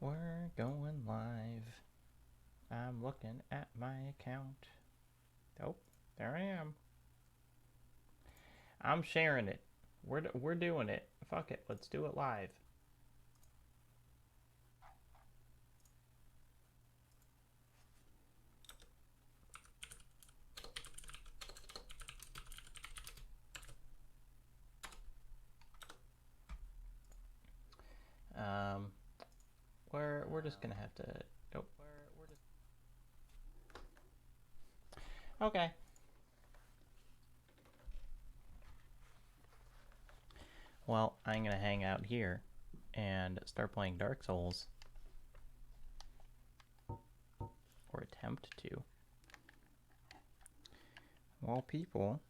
We're going live. I'm looking at my account. Oh, there I am. I'm sharing it. We're doing it. Fuck it. Let's do it live. Um, we're just gonna have to. Oh, okay. Well, I'm gonna hang out here and start playing Dark Souls, or attempt to. While people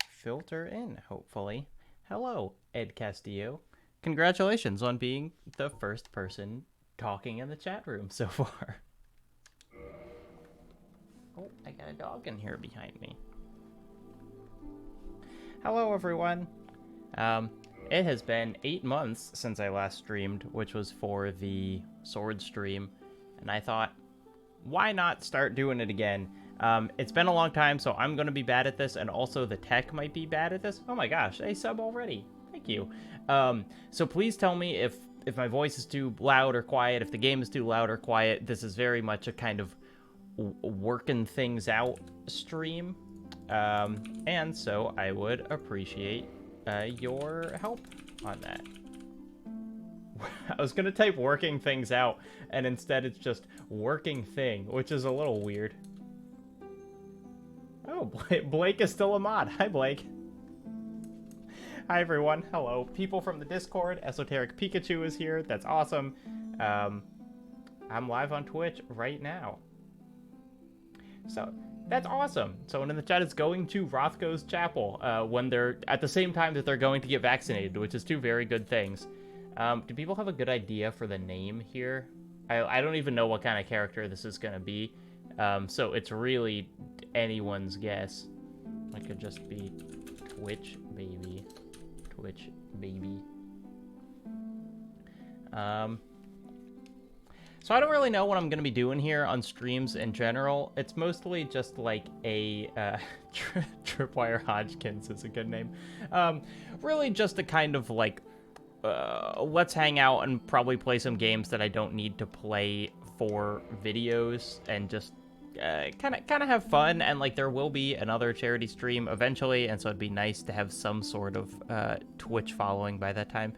filter in, hopefully. Hello, Ed Castillo. Congratulations on being the first person talking in the chat room so far. Oh, I got a dog in here behind me. Hello, everyone. It has been 8 months since I last streamed, which was for the sword stream, and I thought, why not start doing it again? It's been a long time, so I'm going to be bad at this, and also the tech might be bad at this. Oh my gosh, a sub already. Thank you. So please tell me if my voice is too loud or quiet, if the game is too loud or quiet. This is very much a kind of working things out stream. And so I would appreciate your help on that. I was going to type working things out, and instead it's just working thing, which is a little weird. Oh, Blake is still a mod. Hi, Blake. Hi, everyone. Hello. People from the Discord. Esoteric Pikachu is here. That's awesome. I'm live on Twitch right now. So, that's awesome. Someone in the chat is going to Rothko's Chapel when they're at the same time that they're going to get vaccinated, which is two very good things. Do people have a good idea for the name here? I don't even know what kind of character this is going to be. So it's really anyone's guess. It could just be Twitch baby. Twitch baby. So I don't really know what I'm going to be doing here on streams in general. It's mostly just like a... Tripwire Hodgkins is a good name. Really just a kind of like... let's hang out and probably play some games that I don't need to play for videos and just kind of have fun. And like there will be another charity stream eventually, and so it'd be nice to have some sort of Twitch following by that time.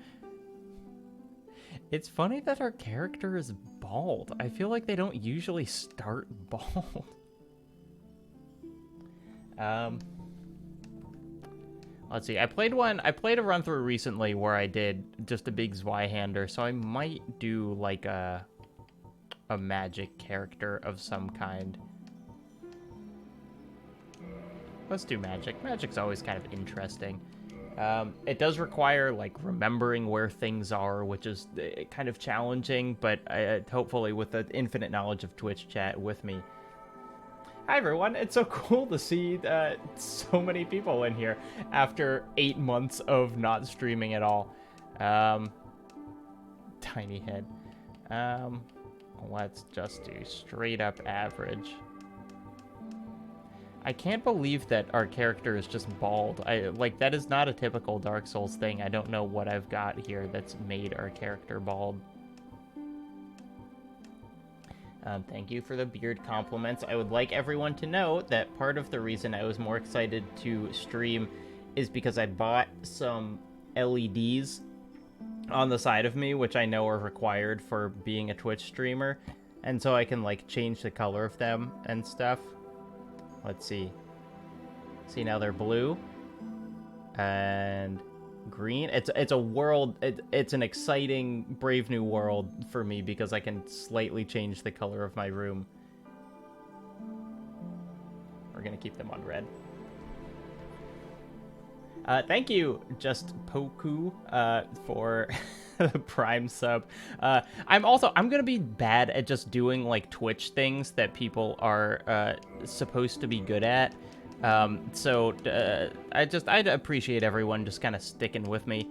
It's funny that our character is bald. I feel like they don't usually start bald. Let's see. I played a run through recently where I did just a big Zweihander, so I might do like a magic character of some kind. Let's do magic. Magic's always kind of interesting. It does require like remembering where things are, which is kind of challenging, but hopefully with the infinite knowledge of Twitch chat with me. Hi everyone, it's so cool to see so many people in here after 8 months of not streaming at all. Tiny head. Let's just do straight up average. I can't believe that our character is just bald. Like that is not a typical Dark Souls thing. I don't know what I've got here that's made our character bald. Thank you for the beard compliments. I would like everyone to know that part of the reason I was more excited to stream is because I bought some LEDs on the side of me, which I know are required for being a Twitch streamer. And so I can like change the color of them and stuff. Let's see. See, now they're blue and green. It's a world. It's an exciting, brave new world for me because I can slightly change the color of my room. We're gonna keep them on red. Thank you, Just Poku, for the Prime sub. I'm gonna be bad at just doing like Twitch things that people are supposed to be good at. So I'd appreciate everyone just kind of sticking with me.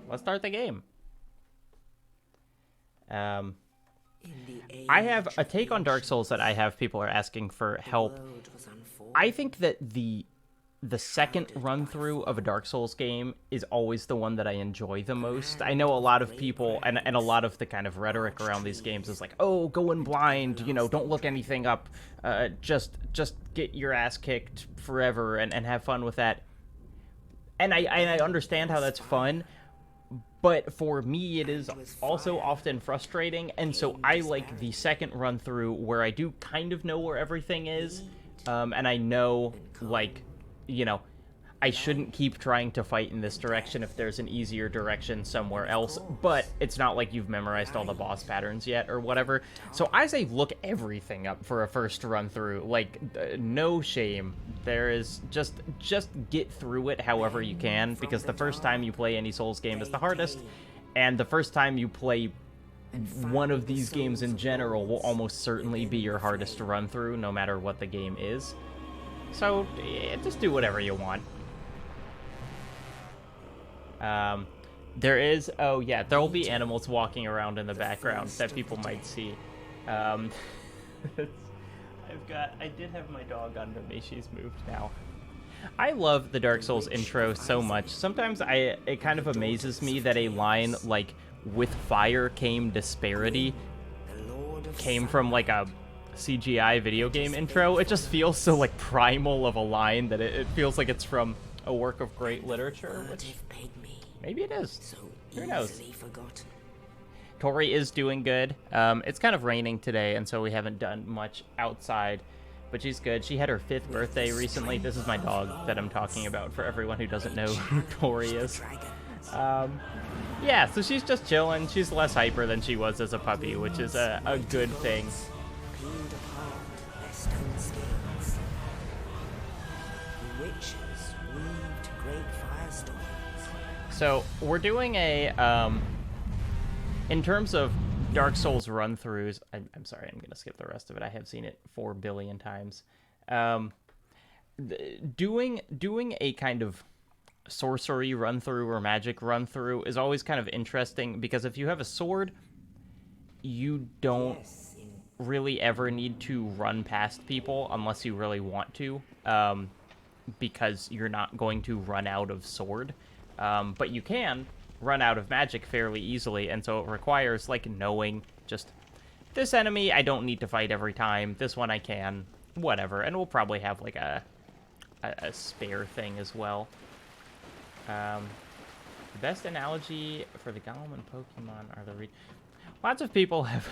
Let's start the game. Um, I have a take on Dark Souls that I have people are asking for help. I think that the second run through of a Dark Souls game is always the one that I enjoy the most. I know a lot of people and a lot of the kind of rhetoric around these games is like, oh, go in blind, you know, don't look anything up, just get your ass kicked forever and have fun with that. And I understand how that's fun, but for me it is also often frustrating, and so I like the second run through where I do kind of know where everything is, and I know, like, you know, I shouldn't keep trying to fight in this direction if there's an easier direction somewhere else, but it's not like you've memorized all the boss patterns yet or whatever. So I say look everything up for a first run through, like, no shame. There is just get through it however you can, because the first time you play any Souls game is the hardest, and the first time you play one of these games in general will almost certainly be your hardest to run through, no matter what the game is. So, just do whatever you want. There is, oh yeah, there will be animals walking around in the background that people might see. I did have my dog under me, she's moved now. I love the Dark Souls intro so much. Sometimes it kind of amazes me that a line like, "with fire came disparity," came from like a CGI video game intro. It just feels so like primal of a line that it feels like it's from a work of great literature, which maybe it is. Who knows? Tori is doing good. It's kind of raining today, and so we haven't done much outside, but she's good. She had her 5th birthday recently. This is my dog that I'm talking about for everyone who doesn't know who Tori is. Yeah, so she's just chilling. She's less hyper than she was as a puppy, which is a good thing. So we're doing a, in terms of Dark Souls run-throughs, I'm sorry, I'm going to skip the rest of it. I have seen it 4 billion times. Doing a kind of sorcery run-through or magic run-through is always kind of interesting, because if you have a sword, you don't really ever need to run past people unless you really want to, because you're not going to run out of sword. But you can run out of magic fairly easily, and so it requires, like, knowing just, this enemy I don't need to fight every time, this one I can, whatever, and we'll probably have, like, a spare thing as well. The best analogy for the Golem and Pokemon are the lots of people have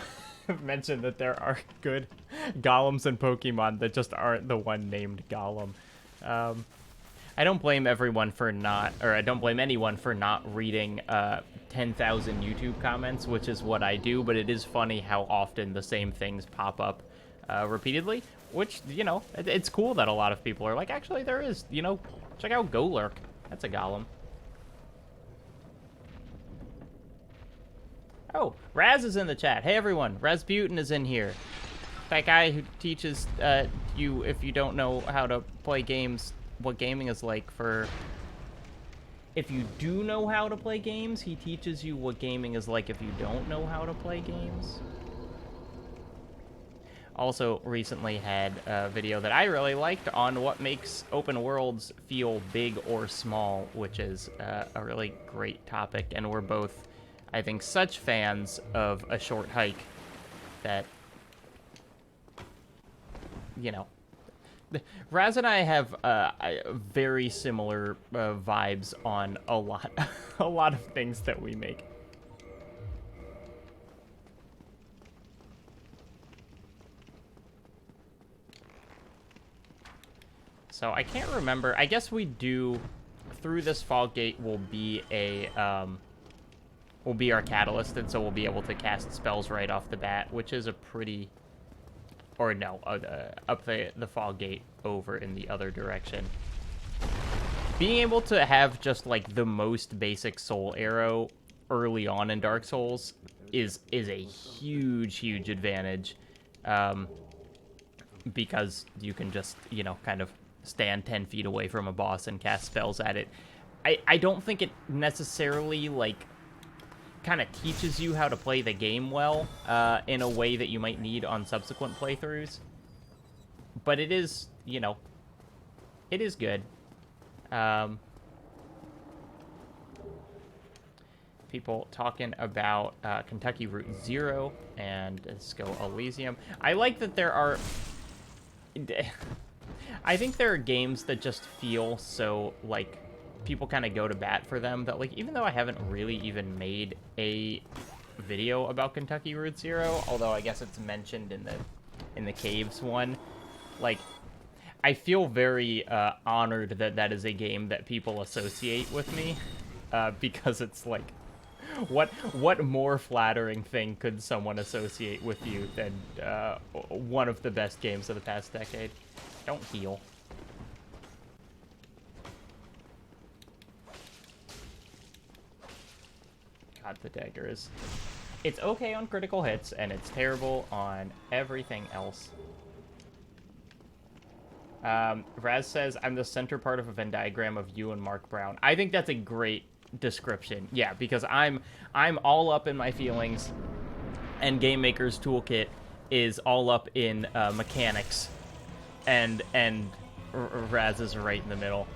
mentioned that there are good Golems and Pokemon that just aren't the one named Golem. I don't blame everyone for not, or I don't blame anyone for not reading 10,000 YouTube comments, which is what I do, but it is funny how often the same things pop up repeatedly, which, you know, it's cool that a lot of people are like, actually there is, you know, check out Golurk. That's a Golem. Oh, Raz is in the chat. Hey everyone, Rasputin is in here. That guy who teaches you, if you don't know how to play games, what gaming is like for... If you do know how to play games, he teaches you what gaming is like if you don't know how to play games. Also recently had a video that I really liked on what makes open worlds feel big or small, which is a really great topic, and we're both, I think, such fans of a short hike that, you know, Raz and I have very similar vibes on a lot of things that we make. So I can't remember. I guess we do, through this fog gate will be will be our catalyst, and so we'll be able to cast spells right off the bat, which is a pretty... Or no, up the fog gate over in the other direction. Being able to have just, like, the most basic soul arrow early on in Dark Souls is a huge advantage. Because you can just, you know, kind of stand 10 feet away from a boss and cast spells at it. I don't think it necessarily, like... kind of teaches you how to play the game well in a way that you might need on subsequent playthroughs. But it is, you know, it is good. People talking about Kentucky Route Zero and Disco Elysium. I like that there are... I think there are games that just feel so, like, people kind of go to bat for them that, like, even though I haven't really even made a video about Kentucky Route Zero, although I guess it's mentioned in the Caves one, like, I feel very honored that that is a game that people associate with me, because it's like, what more flattering thing could someone associate with you than one of the best games of the past decade? Don't heal. God, the dagger is... It's okay on critical hits, and it's terrible on everything else. Raz says, I'm the center part of a Venn diagram of you and Mark Brown. I think that's a great description. Yeah, because I'm all up in my feelings, and Game Maker's Toolkit is all up in mechanics, and Raz is right in the middle.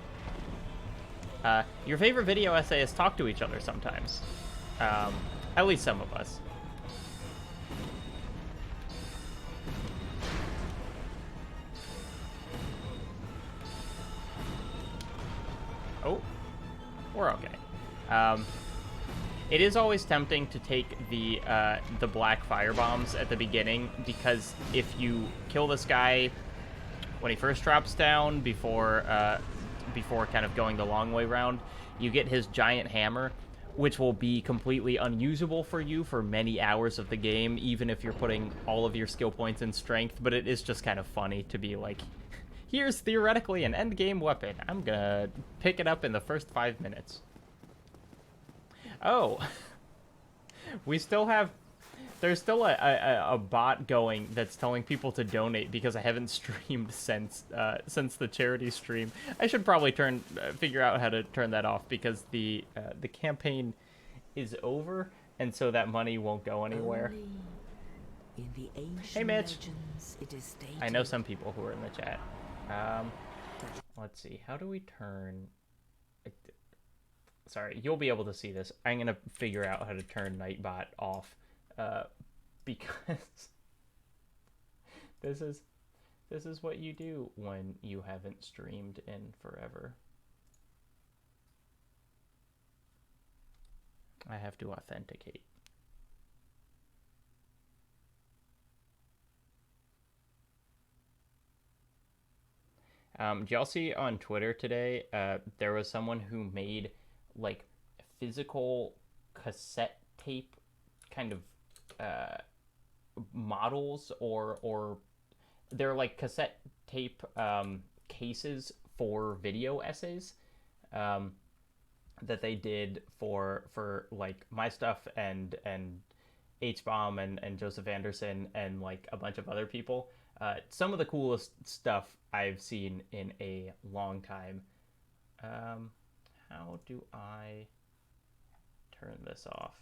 Your favorite video essayists talk to each other sometimes. At least some of us. Oh, we're okay. It is always tempting to take the black firebombs at the beginning, because if you kill this guy when he first drops down, before kind of going the long way round, you get his giant hammer, which will be completely unusable for you for many hours of the game, even if you're putting all of your skill points in strength. But it is just kind of funny to be like, here's theoretically an endgame weapon. I'm gonna pick it up in the first 5 minutes. Oh. We still have... There's still a bot going that's telling people to donate because I haven't streamed since the charity stream. I should probably figure out how to turn that off, because the campaign is over, and so that money won't go anywhere. Hey, Mitch. I know some people who are in the chat. Let's see. How do we turn... Sorry, you'll be able to see this. I'm gonna figure out how to turn Nightbot off. Because this is what you do when you haven't streamed in forever. I have to authenticate. Did y'all see on Twitter today, there was someone who made, like, physical cassette tape kind of models, or they're like cassette tape cases for video essays that they did for like my stuff and H-Bomb and Joseph Anderson and like a bunch of other people. Some of the coolest stuff I've seen in a long time. How do I turn this off?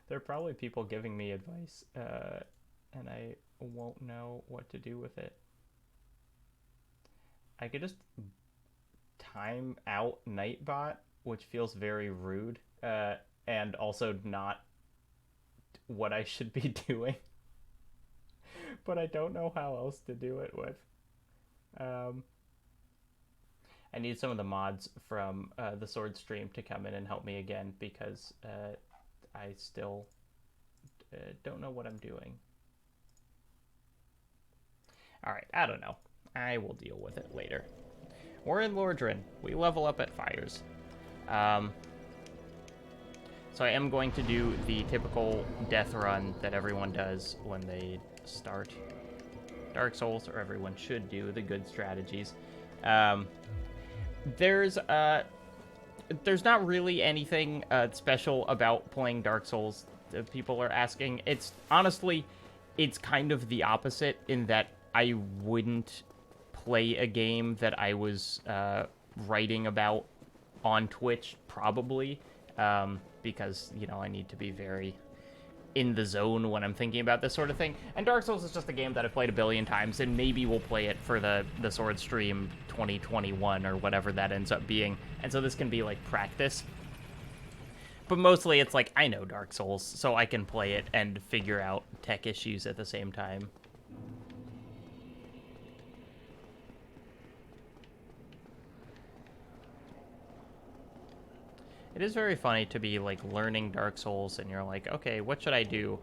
There are probably people giving me advice, and I won't know what to do with it. I could just time out Nightbot, which feels very rude, and also not what I should be doing. But I don't know how else to do it with. I need some of the mods from the Sword stream to come in and help me again, because I still don't know what I'm doing. Alright, I don't know. I will deal with it later. We're in Lordran. We level up at fires. So I am going to do the typical death run that everyone does when they start Dark Souls, or everyone should do, the good strategies. There's not really anything special about playing Dark Souls that people are asking. It's honestly, it's kind of the opposite in that I wouldn't play a game that I was writing about on Twitch, probably, because, you know, I need to be very in the zone when I'm thinking about this sort of thing. And Dark Souls is just a game that I've played a billion times, and maybe we'll play it for the Sword Stream 2021 or whatever that ends up being. And so this can be, like, practice. But mostly it's like, I know Dark Souls, so I can play it and figure out tech issues at the same time. It is very funny to be, like, learning Dark Souls, and you're like, okay, what should I do?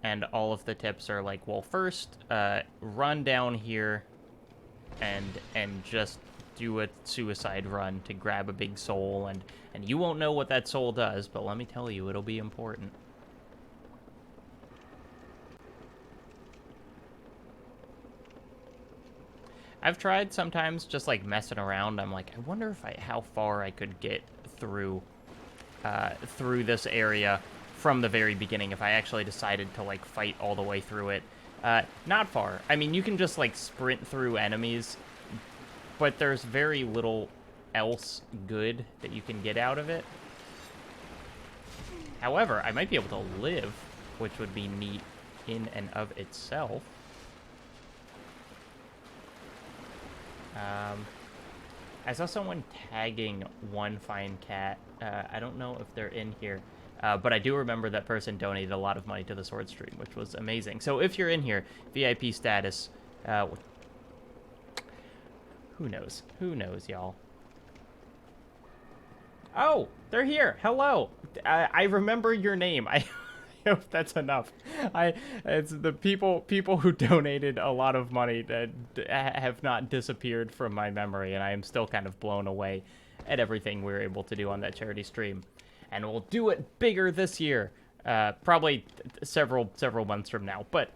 And all of the tips are like, well, first, run down here and just do a suicide run to grab a big soul, and you won't know what that soul does, but let me tell you, it'll be important. I've tried sometimes just, like, messing around. I'm like, I wonder if how far I could get through this area from the very beginning if I actually decided to, like, fight all the way through it. Not far. I mean, you can just, like, sprint through enemies, but there's very little else good that you can get out of it. However, I might be able to live, which would be neat in and of itself. I saw someone tagging One Fine Cat. I don't know if they're in here, but I do remember that person donated a lot of money to the Sword Stream, which was amazing. So if you're in here, VIP status, who knows? Who knows, y'all? Oh, they're here. Hello. I remember your name. I hope that's enough. It's the people who donated a lot of money that have not disappeared from my memory, and I am still kind of blown away at everything we were able to do on that charity stream. And we'll do it bigger this year, probably several months from now, but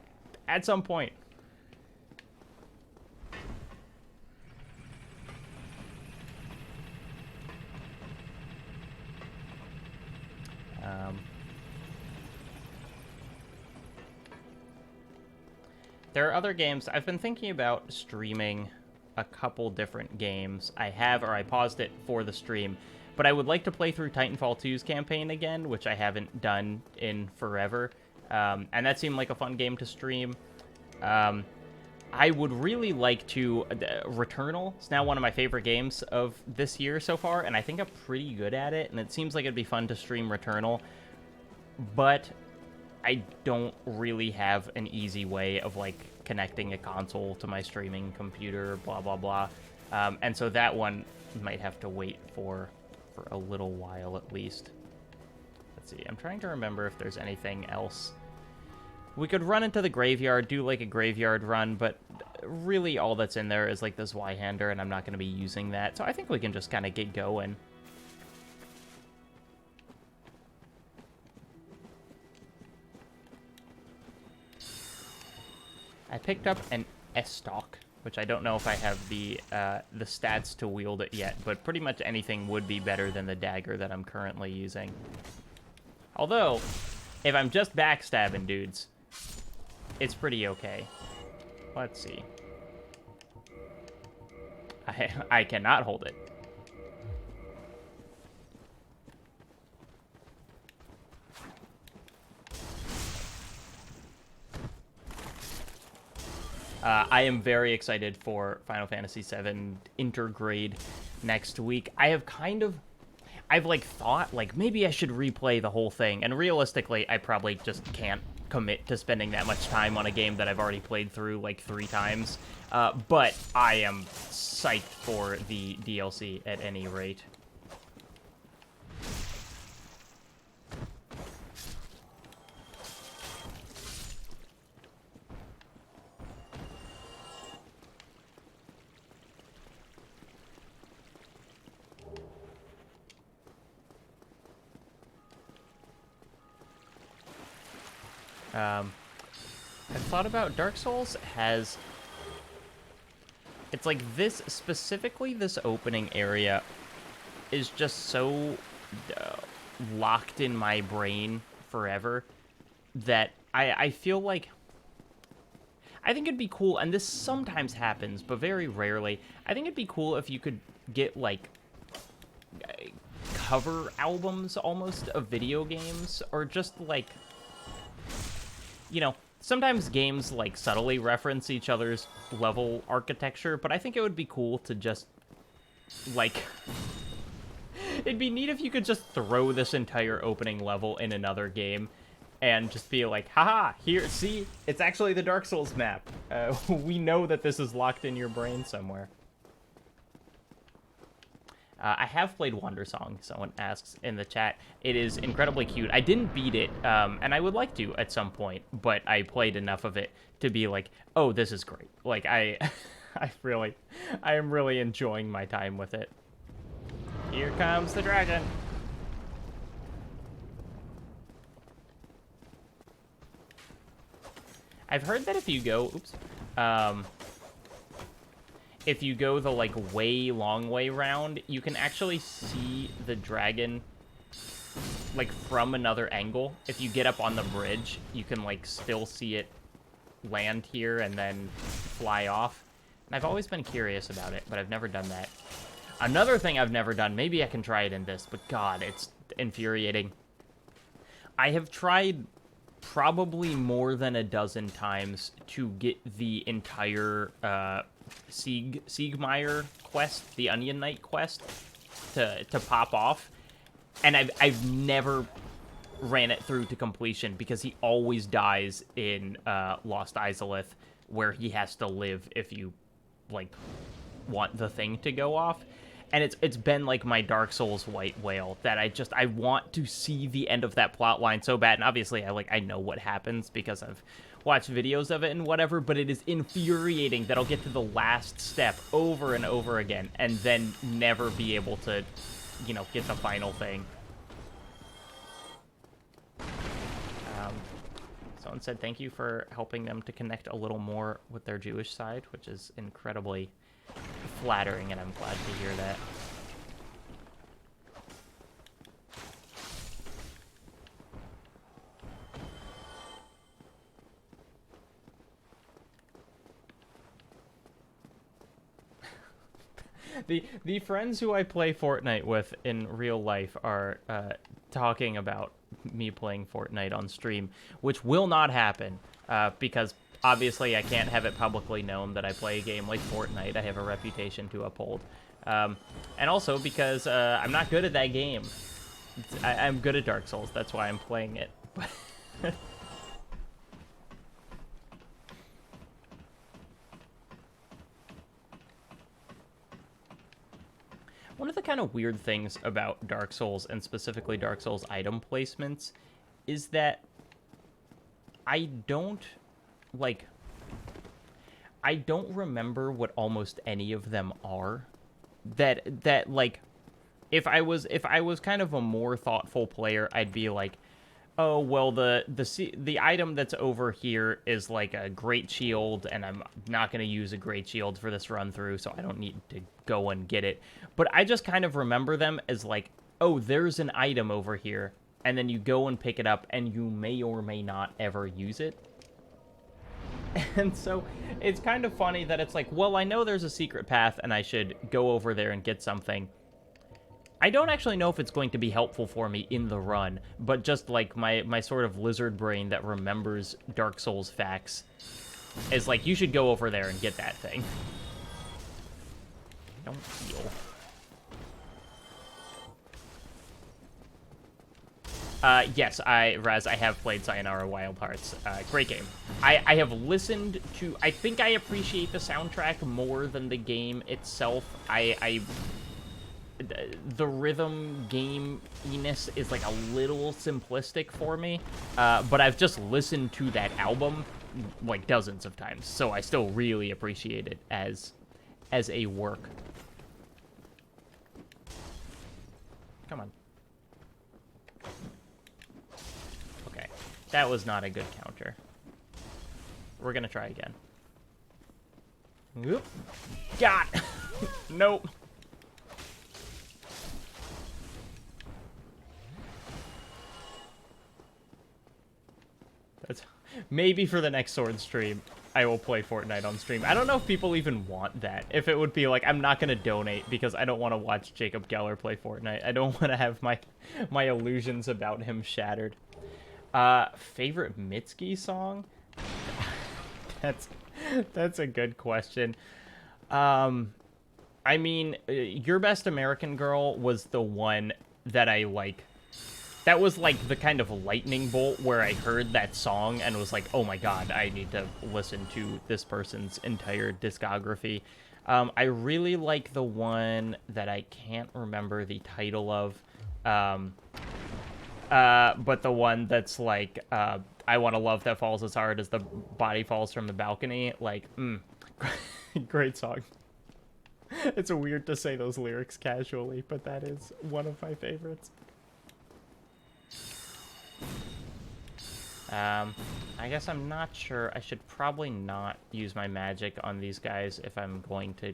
at some point. There are other games. I've been thinking about streaming a couple different games. I paused it for the stream, but I would like to play through Titanfall 2's campaign again, which I haven't done in forever, and that seemed like a fun game to stream. I would really like to... Returnal is now one of my favorite games of this year so far, and I think I'm pretty good at it, and it seems like it'd be fun to stream Returnal, but I don't really have an easy way of, like, connecting a console to my streaming computer, blah, blah, blah. And so that one might have to wait for a little while at least. Let's see. I'm trying to remember if there's anything else. We could run into the graveyard, do, like, a graveyard run, but really all that's in there is, like, this Zweihander, and I'm not going to be using that. So I think we can just kind of get going. I picked up an S-Stock, which I don't know if I have the stats to wield it yet, but pretty much anything would be better than the dagger that I'm currently using. Although, if I'm just backstabbing dudes, it's pretty okay. Let's see. I cannot hold it. I am very excited for Final Fantasy VII Intergrade next week. I've like thought, like, maybe I should replay the whole thing, and realistically, I probably just can't commit to spending that much time on a game that I've already played through, like, 3 times. But I am psyched for the DLC at any rate. I've thought about Dark Souls has... It's like this, specifically this opening area is just so locked in my brain forever that I feel like... I think it'd be cool, and this sometimes happens, but very rarely. I think it'd be cool if you could get, like, cover albums, almost, of video games, or just, like, you know, sometimes games, like, subtly reference each other's level architecture, but I think it would be cool to just, like... It'd be neat if you could just throw this entire opening level in another game and just be like, haha, here, see, it's actually the Dark Souls map. We know that this is locked in your brain somewhere. I have played Wonder Song, someone asks in the chat. It is incredibly cute. I didn't beat it, and I would like to at some point, but I played enough of it to be like, oh, this is great. Like, I am really enjoying my time with it. Here comes the dragon. I've heard that if you go, if you go the, like, way long way round, you can actually see the dragon, like, from another angle. If you get up on the bridge, you can, like, still see it land here and then fly off. And I've always been curious about it, but I've never done that. Another thing I've never done, maybe I can try it in this, but God, it's infuriating. I have tried probably more than a dozen times to get the entire Siegmeyer quest, the Onion Knight quest, to pop off, and I've never ran it through to completion because he always dies in Lost Izalith, where he has to live if you, like, want the thing to go off. And it's been like my Dark Souls white whale that I want to see the end of that plot line so bad. And obviously I know what happens because I've watched videos of it and whatever, but it is infuriating that I'll get to the last step over and over again and then never be able to, you know, get the final thing. Someone said thank you for helping them to connect a little more with their Jewish side, which is incredibly flattering, and I'm glad to hear that. The friends who I play Fortnite with in real life are talking about me playing Fortnite on stream, which will not happen because obviously I can't have it publicly known that I play a game like Fortnite. I have a reputation to uphold. And also because I'm not good at that game. I'm good at Dark Souls, that's why I'm playing it. One of the kind of weird things about Dark Souls, and specifically Dark Souls item placements, is that I don't remember what almost any of them are. That like, if I was kind of a more thoughtful player, I'd be like, oh, well, the item that's over here is like a great shield, and I'm not going to use a great shield for this run through, so I don't need to go and get it. But I just kind of remember them as like, oh, there's an item over here, and then you go and pick it up, and you may or may not ever use it. And so it's kind of funny that it's like, well, I know there's a secret path, and I should go over there and get something. I don't actually know if it's going to be helpful for me in the run, but just like my sort of lizard brain that remembers Dark Souls facts is like, you should go over there and get that thing. Don't heal. Yes, Raz, I have played Sayonara Wild Hearts. Great game. I have listened to... I think I appreciate the soundtrack more than the game itself. The rhythm game-iness is like a little simplistic for me, but I've just listened to that album like dozens of times, so I still really appreciate it as a work. Come on. Okay, that was not a good counter. We're gonna try again. Whoop. God! Nope. That's maybe for the next sword stream. I will play Fortnite on stream. I don't know if people even want that. If it would be like, I'm not gonna donate because I don't want to watch Jacob Geller play Fortnite. I don't want to have my illusions about him shattered. Favorite Mitski song? That's a good question. I mean, Your Best American Girl was the one that I like. That was like the kind of lightning bolt where I heard that song and was like, oh my god, I need to listen to this person's entire discography. I really like the one that I can't remember the title of, but the one that's like, I want a love that falls as hard as the body falls from the balcony. Like, great song. It's weird to say those lyrics casually, but that is one of my favorites. I guess I'm not sure. I should probably not use my magic on these guys if I'm going to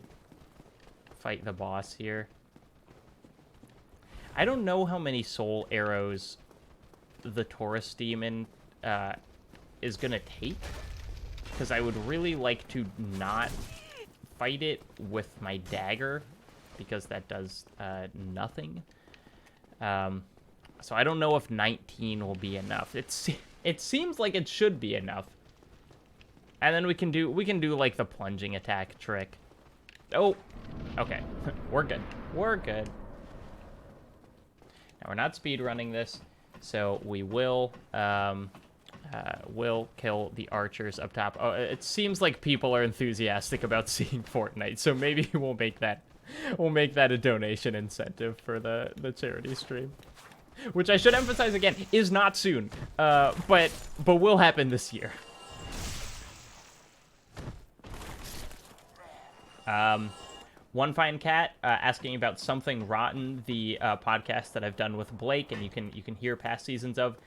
fight the boss here. I don't know how many soul arrows the Taurus demon is gonna take, because I would really like to not fight it with my dagger, because that does nothing. So I don't know if 19 will be enough. It seems like it should be enough. And then we can do like the plunging attack trick. Oh, okay. We're good. We're good. Now we're not speedrunning this, so we will kill the archers up top. Oh, it seems like people are enthusiastic about seeing Fortnite, so maybe we'll make that a donation incentive for the charity stream. Which I should emphasize again, is not soon, but will happen this year. One Fine Cat asking about Something Rotten, the podcast that I've done with Blake, and you can hear past seasons of.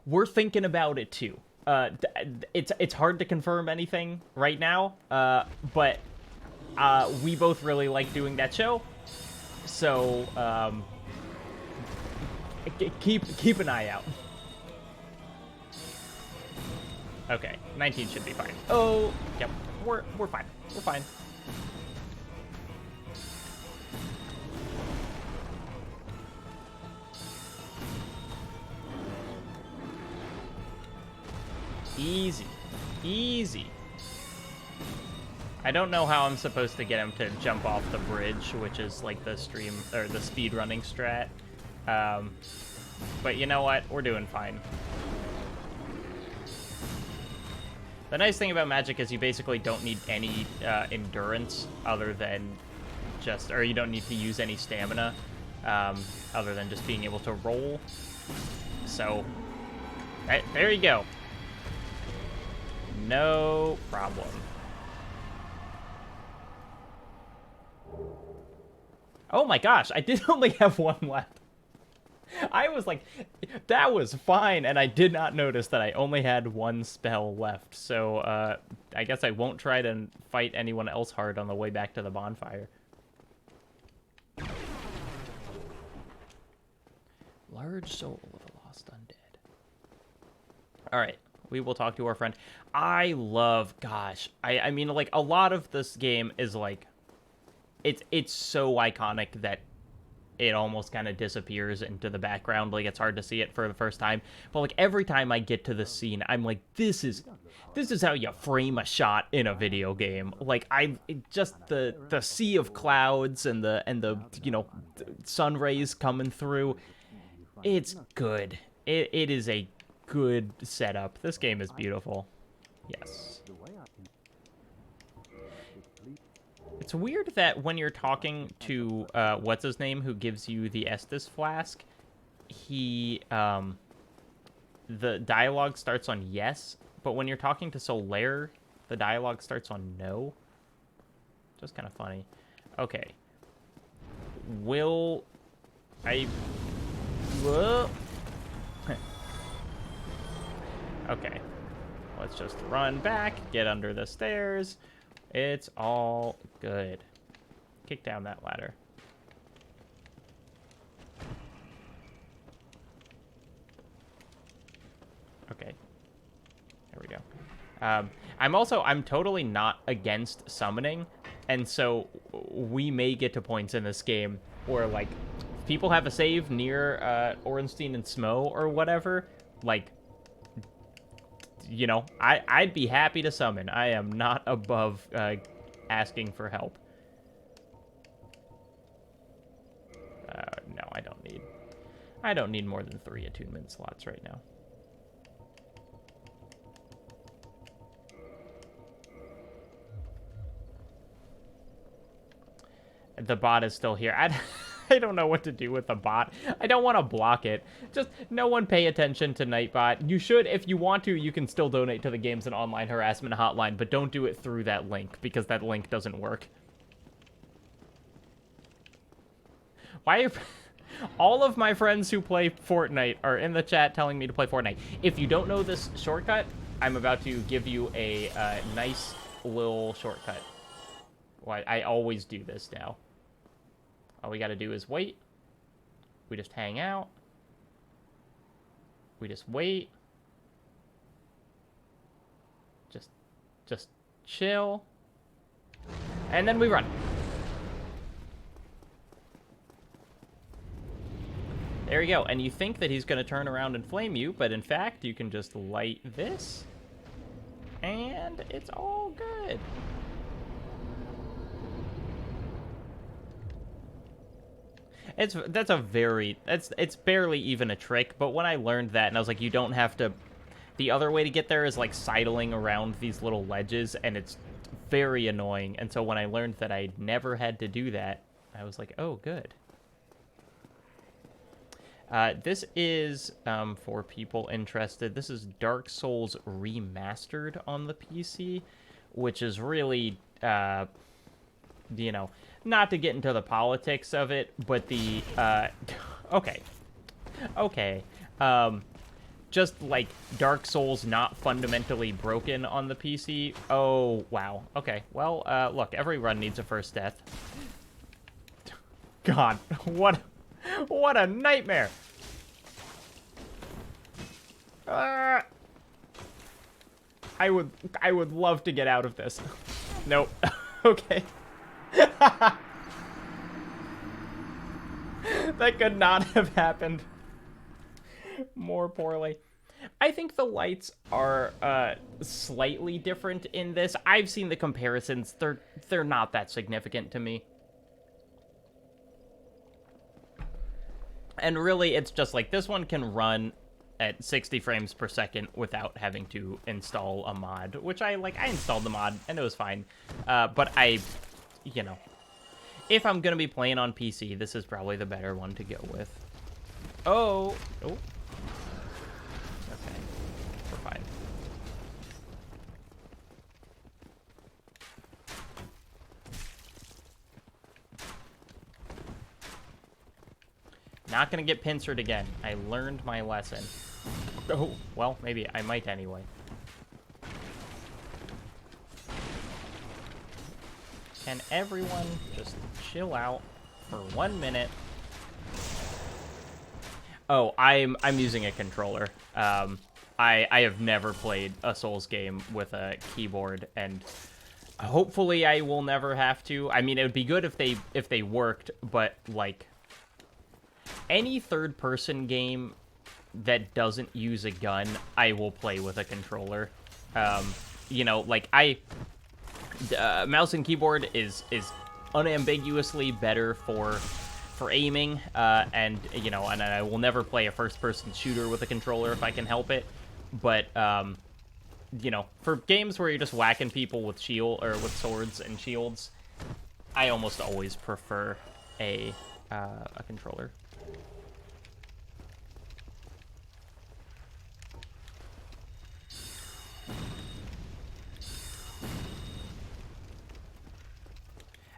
We're thinking about it too. It's hard to confirm anything right now, but we both really like doing that show. So, keep an eye out. Okay, 19 should be fine. Oh, yep, we're fine. We're fine. Easy, easy. I don't know how I'm supposed to get him to jump off the bridge, which is like the stream or the speed running strat. But you know what? We're doing fine. The nice thing about magic is you basically don't need any endurance other than just, or you don't need to use any stamina other than just being able to roll. So, there you go. No problem. Oh my gosh, I did only have one left. I was like, that was fine, and I did not notice that I only had one spell left. So, I guess I won't try to fight anyone else hard on the way back to the bonfire. Large soul of a lost undead. Alright, we will talk to our friend. I love, gosh, I mean, like, a lot of this game is, like, it's so iconic that it almost kind of disappears into the background. Like, it's hard to see it for the first time. But, like, every time I get to the scene, I'm like, this is how you frame a shot in a video game. Like, just the sea of clouds and the you know, sun rays coming through. It's good. It is a good setup. This game is beautiful. Yes. It's weird that when you're talking to, what's his name, who gives you the Estus flask, he, the dialogue starts on yes, but when you're talking to Solaire, the dialogue starts on no. Just kind of funny. Okay. Will I... Whoa. Okay. Let's just run back, get under the stairs. It's all good. Kick down that ladder. Okay. I'm totally not against summoning, and so we may get to points in this game where, like, if people have a save near Ornstein and Smo or whatever, like, you know, I'd be happy to summon. I am not above asking for help. No, I don't need more than 3 attunement slots right now. The bot is still here. I don't know what to do with the bot. I don't want to block it. Just no one pay attention to Nightbot. You should, if you want to, you can still donate to the Games and Online Harassment Hotline, but don't do it through that link, because that link doesn't work. Why are... All of my friends who play Fortnite are in the chat telling me to play Fortnite. If you don't know this shortcut, I'm about to give you a nice little shortcut. Why I always do this now. All we gotta do is wait. We just hang out. We just wait. Just chill. And then we run. There you go. And you think that he's gonna turn around and flame you, but in fact, you can just light this. And it's all good. It's barely even a trick, but when I learned that, and I was like, you don't have to... The other way to get there is, like, sidling around these little ledges, and it's very annoying. And so when I learned that I never had to do that, I was like, oh, good. This is, for people interested, this is Dark Souls Remastered on the PC, which is really, you know... Not to get into the politics of it, but the, okay. Just, like, Dark Souls not fundamentally broken on the PC. Oh, wow. Okay, well, look, every run needs a first death. God, what a nightmare! I would love to get out of this. Nope. Okay. That could not have happened more poorly. I think the lights are slightly different in this. I've seen the comparisons. They're not that significant to me. And really, it's just like this one can run at 60 frames per second without having to install a mod, which I installed the mod and it was fine. But you know, if I'm gonna be playing on PC, this is probably the better one to go with. Oh. Okay. We're fine. Not gonna get pincered again. I learned my lesson. Oh, well, maybe I might anyway. Can everyone just chill out for 1 minute? Oh, I'm using a controller. I have never played a Souls game with a keyboard, and hopefully I will never have to. I mean, it would be good if they worked, but like any third-person game that doesn't use a gun, I will play with a controller. You know, like mouse and keyboard is unambiguously better for aiming, and you know, and I will never play a first-person shooter with a controller if I can help it. But you know, for games where you're just whacking people with with swords and shields, I almost always prefer a controller.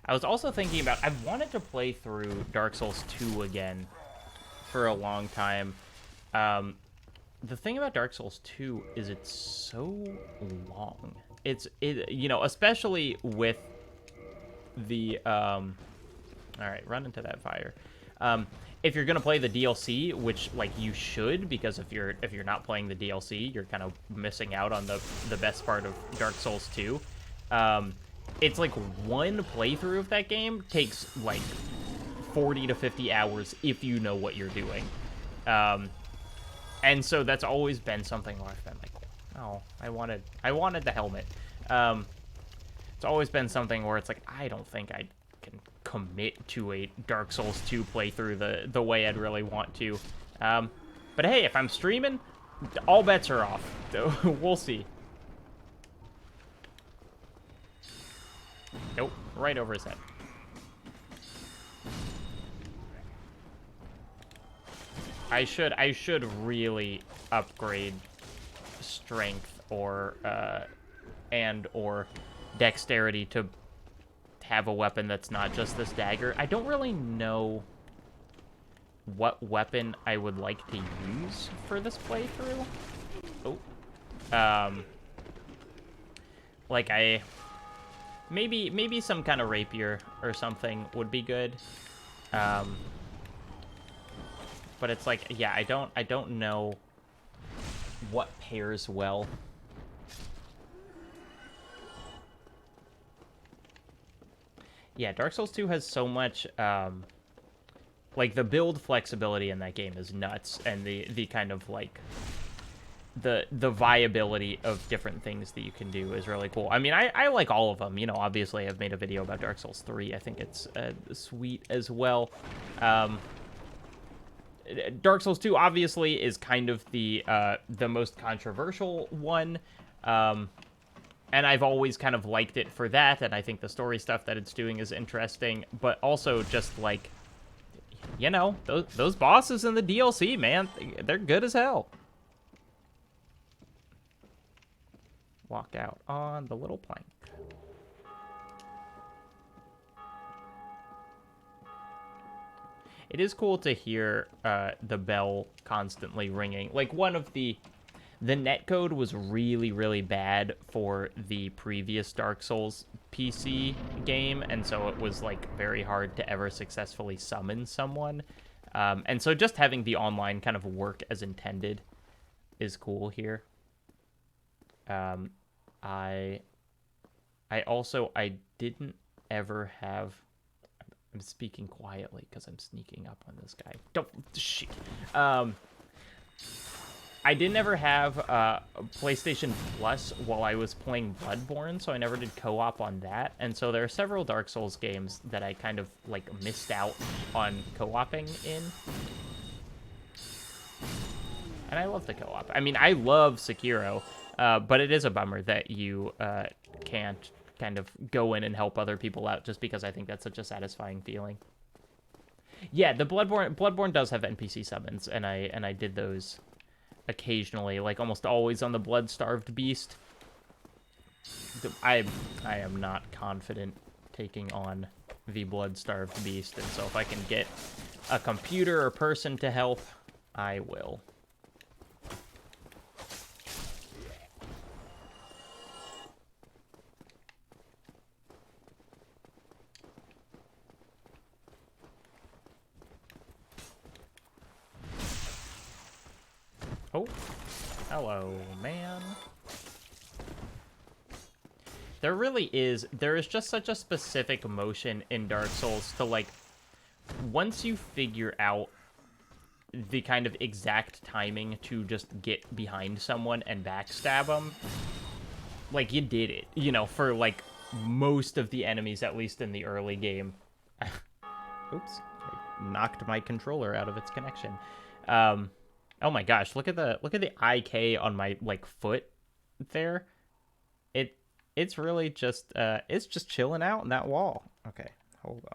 I was also thinking about, I've wanted to play through Dark Souls 2 again for a long time. The thing about Dark Souls 2 is it's so long. You know, especially with the, all right, run into that fire. if you're gonna play the DLC, which like you should, because if you're not playing the DLC, you're kind of missing out on the best part of Dark Souls 2. It's like one playthrough of that game takes like 40 to 50 hours if you know what you're doing. And so that's always been something where I've been like, oh, I wanted the helmet. It's always been something where it's like, I don't think I can commit to a Dark Souls 2 playthrough the way I'd really want to. But hey, if I'm streaming, all bets are off. We'll see. Nope, right over his head. I should really upgrade strength or dexterity to have a weapon that's not just this dagger. I don't really know what weapon I would like to use for this playthrough. Oh. Like maybe some kind of rapier or something would be good. But it's like, yeah, I don't know what pairs well. Yeah, Dark Souls 2 has so much, like, the build flexibility in that game is nuts, and the kind of, like, the viability of different things that you can do is really cool. I mean, I like all of them. You know, obviously, I've made a video about Dark Souls 3. I think it's sweet as well. Dark Souls 2 obviously is kind of the most controversial one, and I've always kind of liked it for that, and I think the story stuff that it's doing is interesting, but also just like, you know, those bosses in the DLC, man, they're good as hell. Walk out on the little plank. It is cool to hear the bell constantly ringing. Like, one of the netcode was really, really bad for the previous Dark Souls PC game, and so it was, like, very hard to ever successfully summon someone. And so just having the online kind of work as intended is cool here. I didn't ever have... I'm speaking quietly because I'm sneaking up on this guy. Don't... Shit. I didn't ever have PlayStation Plus while I was playing Bloodborne, so I never did co-op on that. And so there are several Dark Souls games that I kind of, like, missed out on co-oping in. And I love the co-op. I mean, I love Sekiro, but it is a bummer that you can't kind of go in and help other people out, just because I think that's such a satisfying feeling. Yeah, the Bloodborne does have NPC summons, and I did those occasionally, like almost always on the Blood-Starved Beast. I am not confident taking on the Blood-Starved Beast, and so if I can get a computer or person to help, I will. Oh, hello, man. There is just such a specific motion in Dark Souls to, like, once you figure out the kind of exact timing to just get behind someone and backstab them, like, you did it, you know, for, like, most of the enemies, at least in the early game. Oops, I knocked my controller out of its connection. Oh my gosh, look at the IK on my, like, foot there. It's really just it's just chilling out in that wall. Okay, hold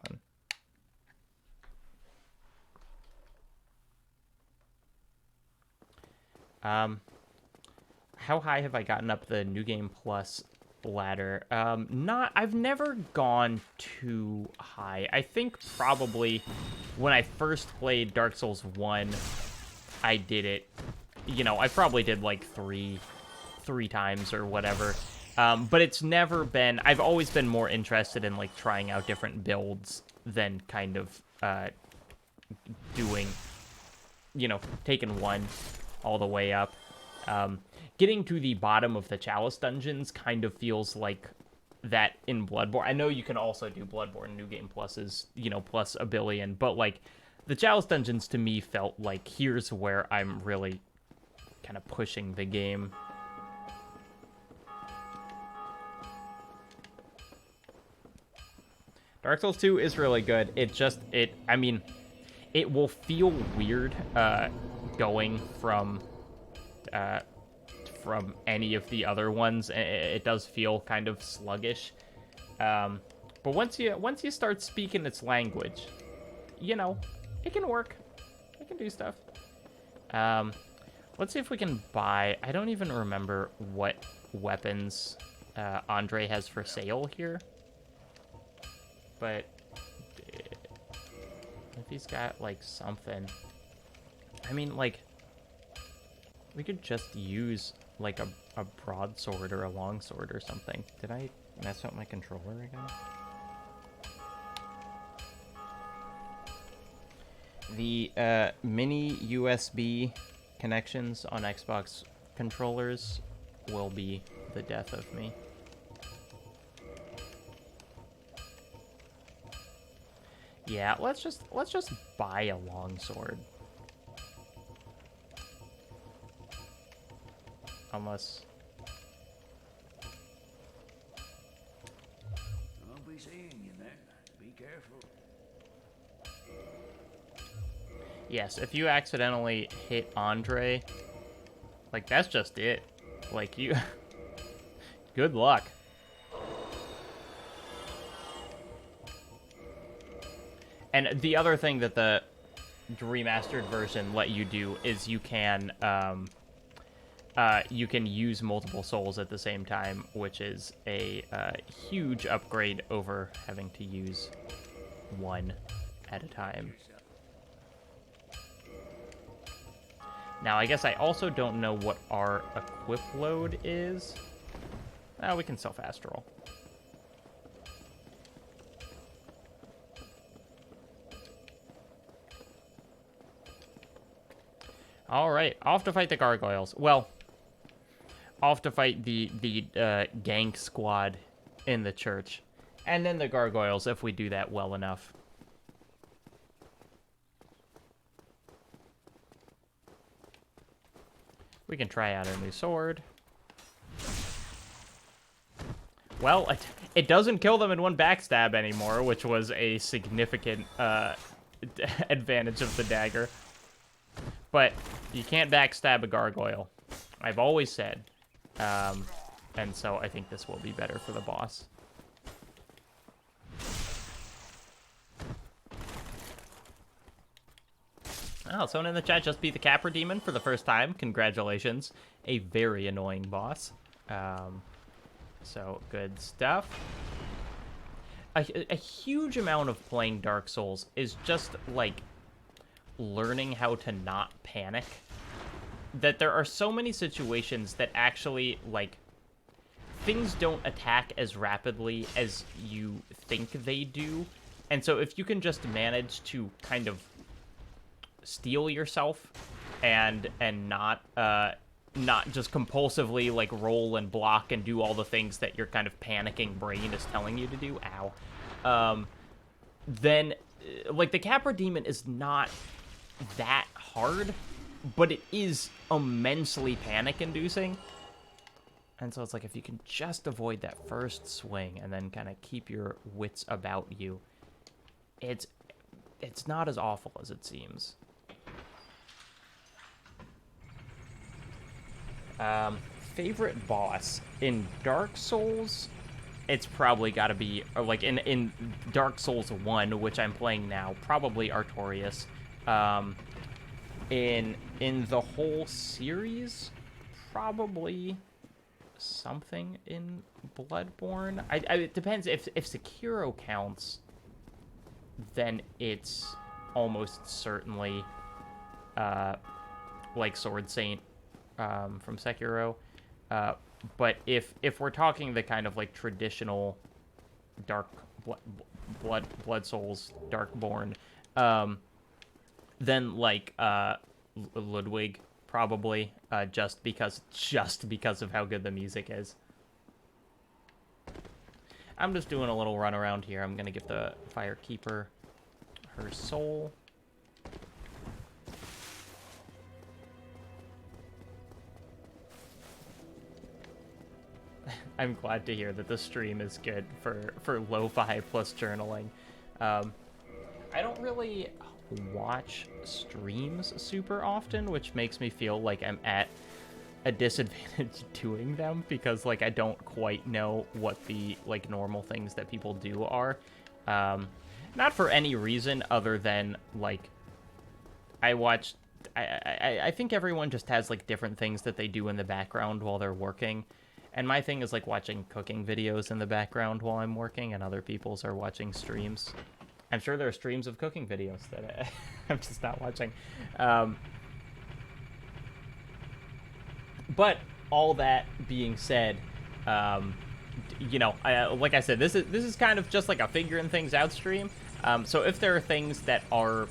on. How high have I gotten up the New Game Plus ladder? I've never gone too high. I think probably when I first played Dark Souls 1, I did it, you know, I probably did like three times or whatever. But it's never been, I've always been more interested in, like, trying out different builds than kind of doing, taking one all the way up. Getting to the bottom of the Chalice dungeons kind of feels like that in Bloodborne. I know you can also do Bloodborne New Game Pluses, plus a billion, but like the Chalice dungeons to me felt like here's where I'm really kind of pushing the game. Dark Souls 2 is really good. I mean, it will feel weird going from any of the other ones. It does feel kind of sluggish. But once you start speaking its language, it can work. It can do stuff. Let's see if we can buy... I don't even remember what weapons Andre has for sale here. But if he's got, like, something... I mean, like, we could just use, like, a broadsword or a longsword or something. Did I mess up my controller again? The mini USB connections on Xbox controllers will be the death of me. Yeah, let's just buy a longsword. Unless I'll be seeing you then. Be careful. yes, if you accidentally hit Andre, like that's just it. Like you good luck. And the other thing that the remastered version let you do is you can use multiple souls at the same time, which is a huge upgrade over having to use one at a time. Now, I guess I also don't know what our equip load is. We can still fast roll. All right, off to fight the Gargoyles. Well, off to fight the gank squad in the church. And then the Gargoyles, if we do that well enough. We can try out a new sword. Well, it doesn't kill them in one backstab anymore, which was a significant advantage of the dagger. But you can't backstab a gargoyle. I've always said. And so I think this will be better for the boss. Oh, someone in the chat just beat the Capra Demon for the first time. Congratulations. A very annoying boss. So, good stuff. A huge amount of playing Dark Souls is just, like, learning how to not panic. That there are so many situations that actually, like, things don't attack as rapidly as you think they do. And so if you can just manage to kind of steel yourself and not just compulsively, like, roll and block and do all the things that your kind of panicking brain is telling you to do, then, like, the Capra Demon is not that hard, but it is immensely panic-inducing. And so it's like, if you can just avoid that first swing and then kind of keep your wits about you, it's not as awful as it seems. Favorite boss in Dark Souls, it's probably got to be, or like in Dark Souls 1, which I'm playing now, probably Artorias. In the whole series, probably something in Bloodborne. It depends. If Sekiro counts, then it's almost certainly like Sword Saint from Sekiro. But if we're talking the kind of like traditional Dark Blood Souls, Darkborn, than like Ludwig, probably, just because of how good the music is. I'm just doing a little run around here. I'm gonna give the Firekeeper her soul. I'm glad to hear that the stream is good for lo-fi plus journaling. I don't really watch streams super often, which makes me feel like I'm at a disadvantage doing them, because like I don't quite know what the like normal things that people do are. Not for any reason other than like I think everyone just has like different things that they do in the background while they're working. And my thing is like watching cooking videos in the background while I'm working, and other people's are watching streams. I'm sure there are streams of cooking videos that I'm just not watching. But all that being said, you know, like I said, this is kind of just like a figuring things out stream. So if there are things that are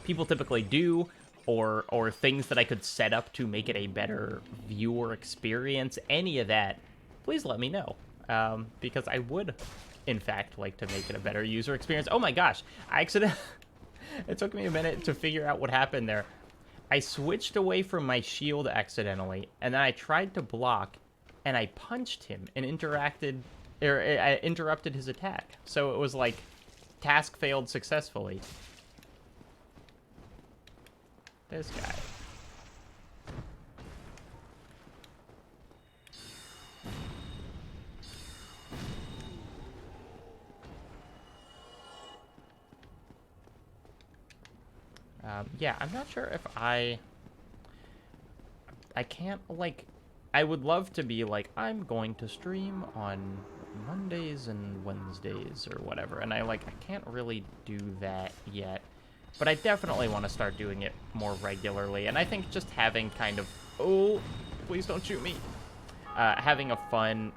people typically do, or things that I could set up to make it a better viewer experience, any of that, please let me know. Because I would, in fact, like to make it a better user experience. Oh my gosh, I accidentally... It took me a minute to figure out what happened there. I switched away from my shield accidentally, and then I tried to block, and I punched him and interrupted his attack. So it was like, task failed successfully. This guy. Yeah, I'm not sure if I can't, like, I would love to be like, I'm going to stream on Mondays and Wednesdays or whatever, and I can't really do that yet. But I definitely want to start doing it more regularly, and I think just having kind of, oh, please don't shoot me, having a fun,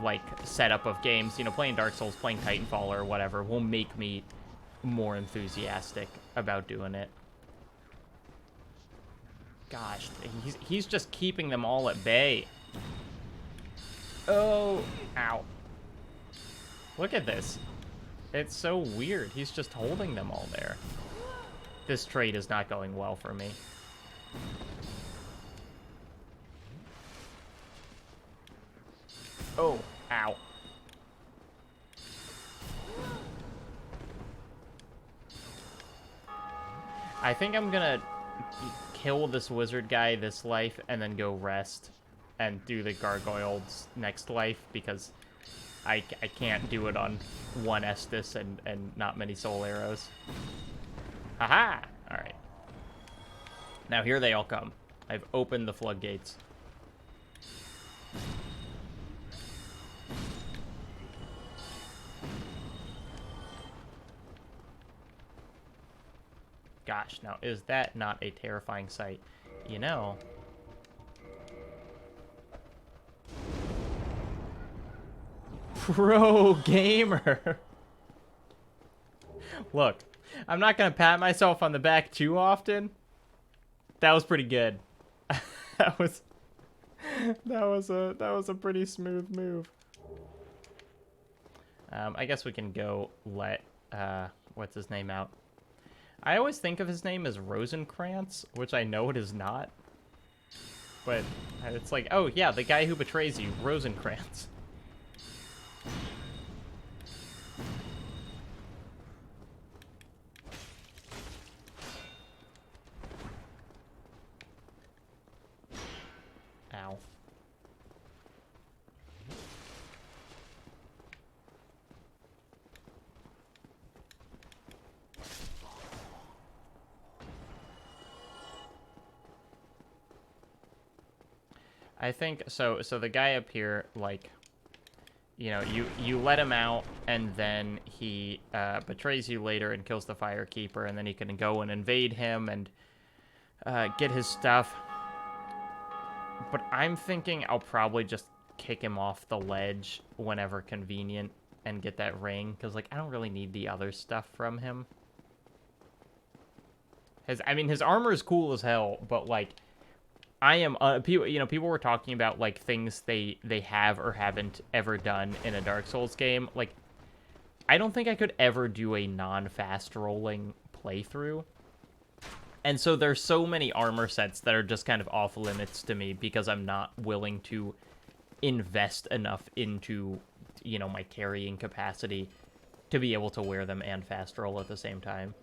like, setup of games, you know, playing Dark Souls, playing Titanfall or whatever, will make me more enthusiastic about doing it. Gosh, he's just keeping them all at bay. Oh, ow. Look at this. It's so weird. He's just holding them all there. This trade is not going well for me. Oh, ow. I think I'm gonna kill this wizard guy this life and then go rest and do the gargoyles next life, because I can't do it on one Estus and not many soul arrows. Haha! Alright. Now here they all come. I've opened the floodgates. Gosh, now is that not a terrifying sight? You know... Pro gamer! Look, I'm not gonna pat myself on the back too often. That was pretty good. that was a pretty smooth move. I guess we can go let what's his name out. I always think of his name as Rosencrantz, which I know it is not. But it's like, oh yeah, the guy who betrays you, Rosencrantz. Ow. I think so the guy up here, like, you know, you let him out, and then he betrays you later and kills the Firekeeper, and then you can go and invade him and get his stuff. But I'm thinking I'll probably just kick him off the ledge whenever convenient and get that ring, because, like, I don't really need the other stuff from him. His armor is cool as hell, but like, I am people were talking about like things they have or haven't ever done in a Dark Souls game. Like, I don't think I could ever do a non-fast rolling playthrough. And so there's so many armor sets that are just kind of off limits to me because I'm not willing to invest enough into, my carrying capacity to be able to wear them and fast roll at the same time.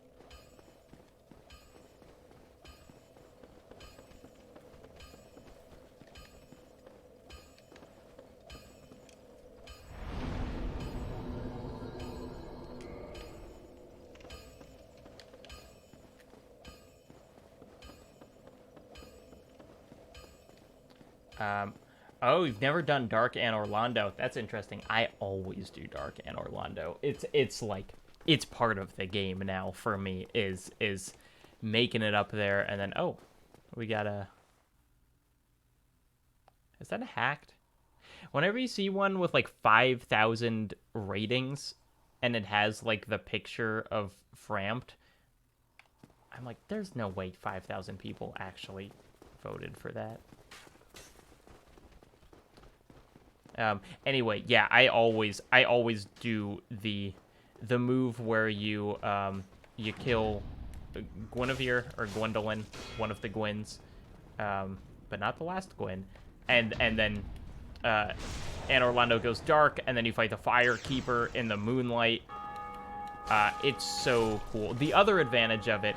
Oh, you've never done Dark and Orlando. That's interesting. I always do Dark and Orlando. It's like it's part of the game now for me is making it up there and then we got a Is that a hacked? Whenever you see one with like 5,000 ratings and it has like the picture of Framped, I'm like, there's no way 5,000 people actually voted for that. Anyway, yeah, I always do the move where you kill Guinevere or Gwendolyn, one of the Gwens, but not the last Gwen, and then and Orlando goes dark, and then you fight the Fire Keeper in the moonlight. It's so cool. The other advantage of it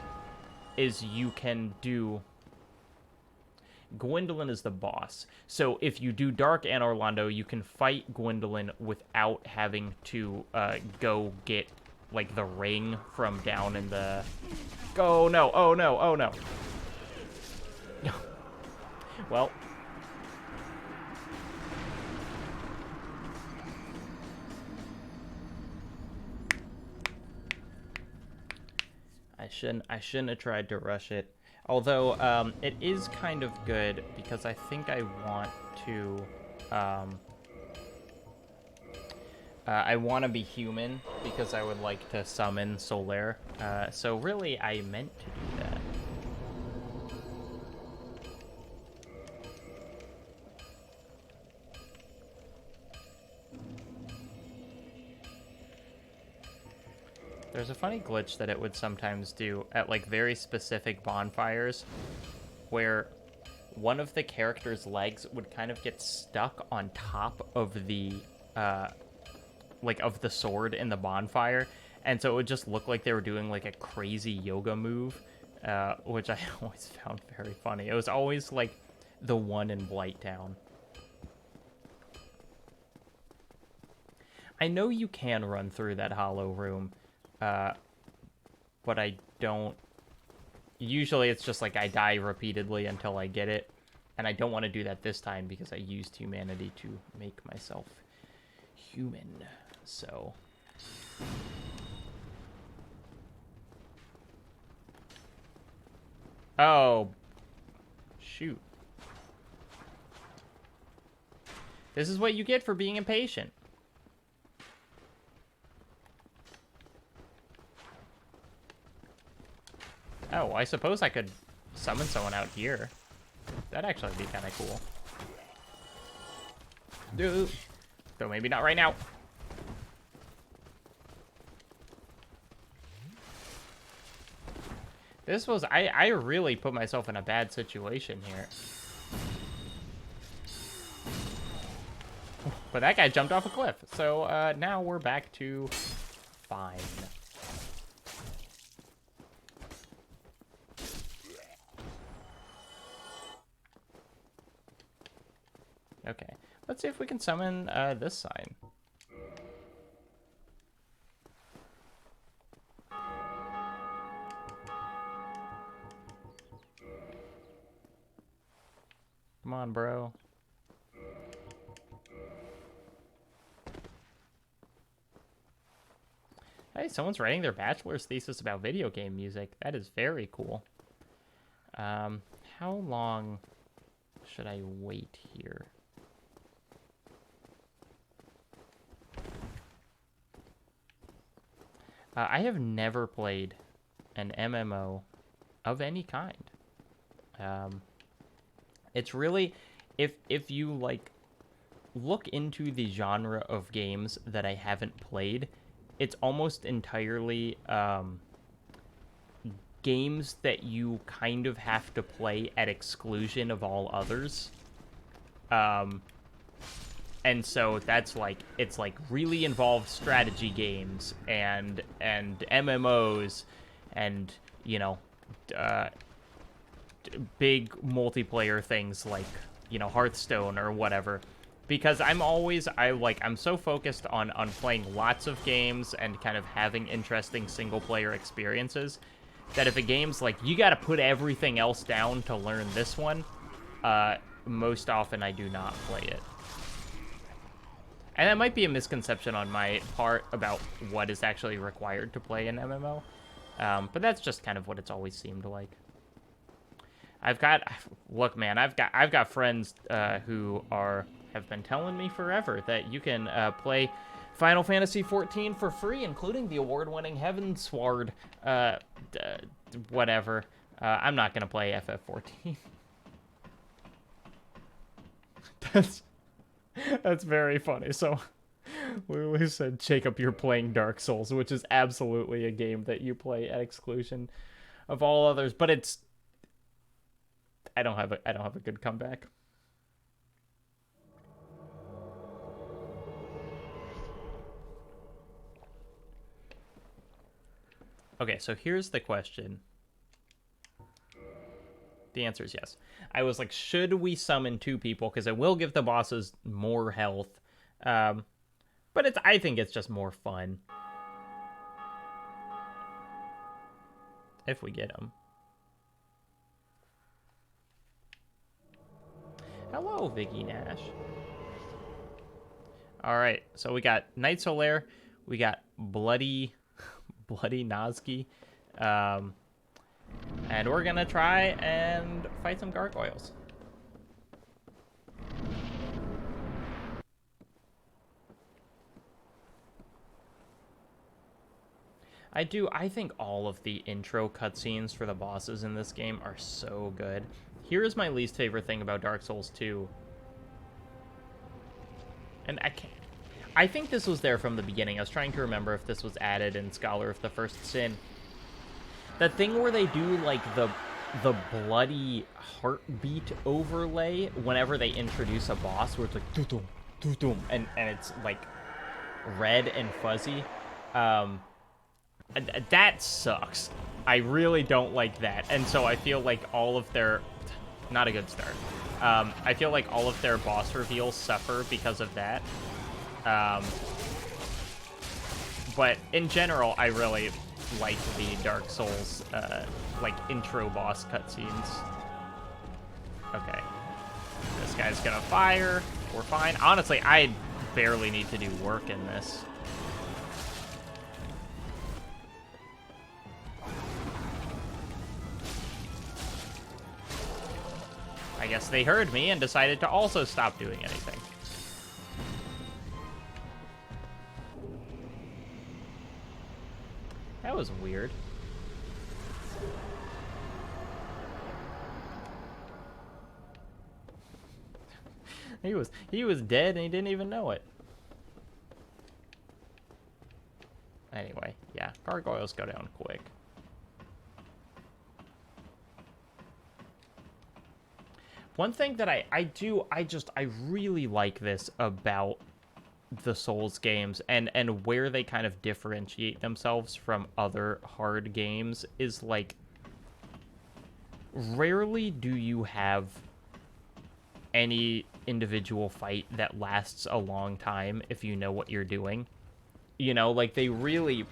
is you can do. Gwendolyn is the boss. So if you do Dark and Orlando, you can fight Gwendolyn without having to go get, like, the ring from down in the... Oh, no. Oh, no. Oh, no. Well. I shouldn't have tried to rush it. Although, it is kind of good because I think I want to, I want to be human because I would like to summon Solaire. So really, I meant to do that. There's a funny glitch that it would sometimes do at, like, very specific bonfires where one of the character's legs would kind of get stuck on top of the, of the sword in the bonfire. And so it would just look like they were doing, like, a crazy yoga move, which I always found very funny. It was always, like, the one in Blighttown. I know you can run through that hollow room, but I don't. Usually it's just like I die repeatedly until I get it, and I don't want to do that this time because I used humanity to make myself human. So oh shoot, this is what you get for being impatient. Oh, I suppose I could summon someone out here. That'd actually be kind of cool. Dude. Though maybe not right now. This was... I really put myself in a bad situation here. But that guy jumped off a cliff. So now we're back to fine. Okay, let's see if we can summon this sign. Come on, bro. Hey, someone's writing their bachelor's thesis about video game music. That is very cool. How long should I wait here? I have never played an MMO of any kind. It's really, if you like look into the genre of games that I haven't played, it's almost entirely games that you kind of have to play at exclusion of all others. And so that's like, it's like really involved strategy games and MMOs and, you know, big multiplayer things like, you know, Hearthstone or whatever. Because I'm so focused on playing lots of games and kind of having interesting single player experiences that if a game's like, you got to put everything else down to learn this one, most often I do not play it. And that might be a misconception on my part about what is actually required to play an MMO. But that's just kind of what it's always seemed like. I've got friends who have been telling me forever that you can play Final Fantasy XIV for free, including the award-winning Heavensward, whatever. I'm not gonna play FF14. That's very funny. So, we said, Jacob, you're playing Dark Souls, which is absolutely a game that you play at exclusion of all others. But it's, I don't have a good comeback. Okay, so here's the question. The answer is yes. I was like, should we summon 2 people? Because it will give the bosses more health. But I think it's just more fun. If we get them. Hello, Vicky Nash. Alright, so we got Night Solaire. We got Bloody Nazgi. And we're gonna try and fight some gargoyles. I think all of the intro cutscenes for the bosses in this game are so good. Here's my least favorite thing about Dark Souls 2. And I think this was there from the beginning. I was trying to remember if this was added in Scholar of the First Sin. That thing where they do, like, the bloody heartbeat overlay whenever they introduce a boss, where it's like, doo-dum, doo-dum, and it's, like, red and fuzzy. That sucks. I really don't like that. And so I feel like all of their... Not a good start. I feel like all of their boss reveals suffer because of that. But in general, I really like the Dark Souls, like, intro boss cutscenes. Okay. This guy's gonna fire. We're fine. Honestly, I barely need to do work in this. I guess they heard me and decided to also stop doing anything. That was weird. He was dead and he didn't even know it. Anyway, yeah, gargoyles go down quick. One thing that I really like this about the Souls games and where they kind of differentiate themselves from other hard games is, like, rarely do you have any individual fight that lasts a long time if you know what you're doing. You know, like, they really...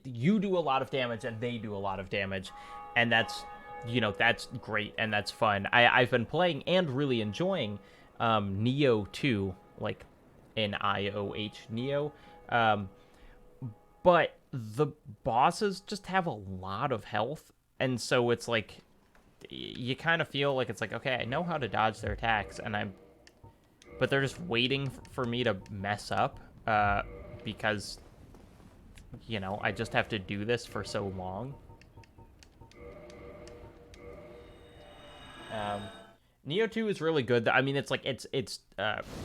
You do a lot of damage and they do a lot of damage, and that's... You know, that's great and that's fun. I've been playing and really enjoying Nioh 2, like Nioh, Nioh. But the bosses just have a lot of health, and so it's like you kind of feel like it's like, okay, I know how to dodge their attacks, but they're just waiting for me to mess up because, you know, I just have to do this for so long. Um, Neo 2 is really good. I mean, it's like it's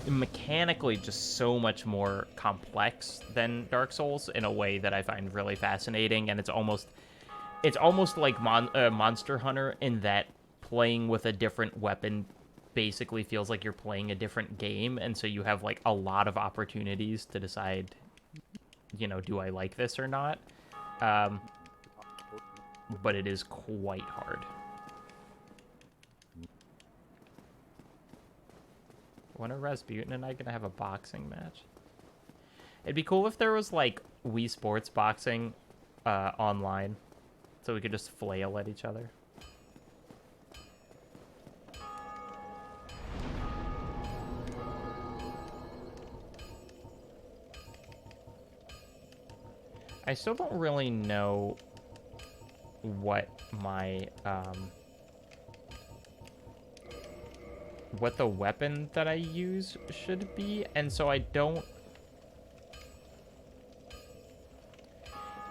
mechanically just so much more complex than Dark Souls in a way that I find really fascinating, and it's almost like Monster Hunter in that playing with a different weapon basically feels like you're playing a different game, and so you have like a lot of opportunities to decide, do I like this or not? Um, but it is quite hard. When are Rasputin and I gonna have a boxing match? It'd be cool if there was like Wii Sports boxing online, so we could just flail at each other. I still don't really know what my what the weapon that I use should be, and so I don't.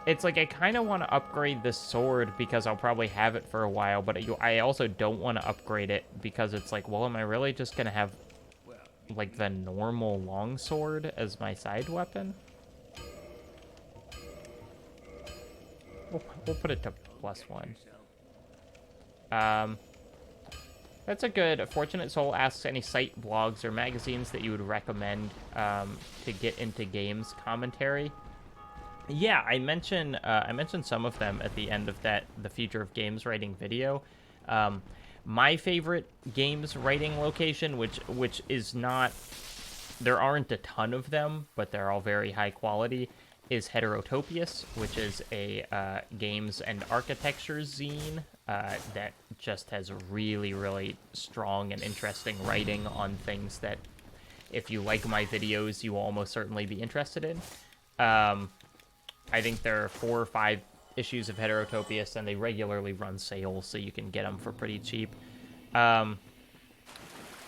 It's like I kind of want to upgrade this sword because I'll probably have it for a while, but I also don't want to upgrade it because it's like, well, am I really just gonna have like the normal longsword as my side weapon? We'll put it to +1. That's a good. Fortunate Soul asks any site, blogs, or magazines that you would recommend to get into games commentary. Yeah, I mentioned some of them at the end of the Future of Games Writing video. My favorite games writing location, which is not, there aren't a ton of them, but they're all very high quality, is Heterotopius, which is a games and architecture zine that just has really, really strong and interesting writing on things that, if you like my videos, you will almost certainly be interested in. I think there are 4 or 5 issues of Heterotopius, and they regularly run sales, so you can get them for pretty cheap.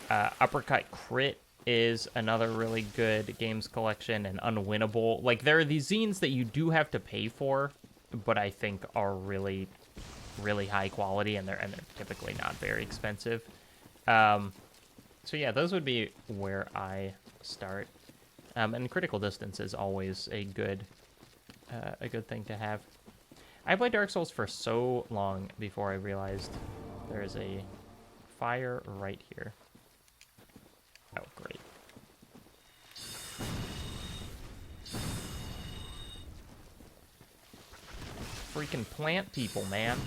Uppercut Crit is another really good games collection, and Unwinnable. Like, there are these zines that you do have to pay for, but I think are really, really high quality, and they're typically not very expensive. So yeah, those would be where I start. And Critical Distance is always a good thing to have. I played Dark Souls for so long before I realized there's a fire right here. Oh, great. Freaking plant people, man.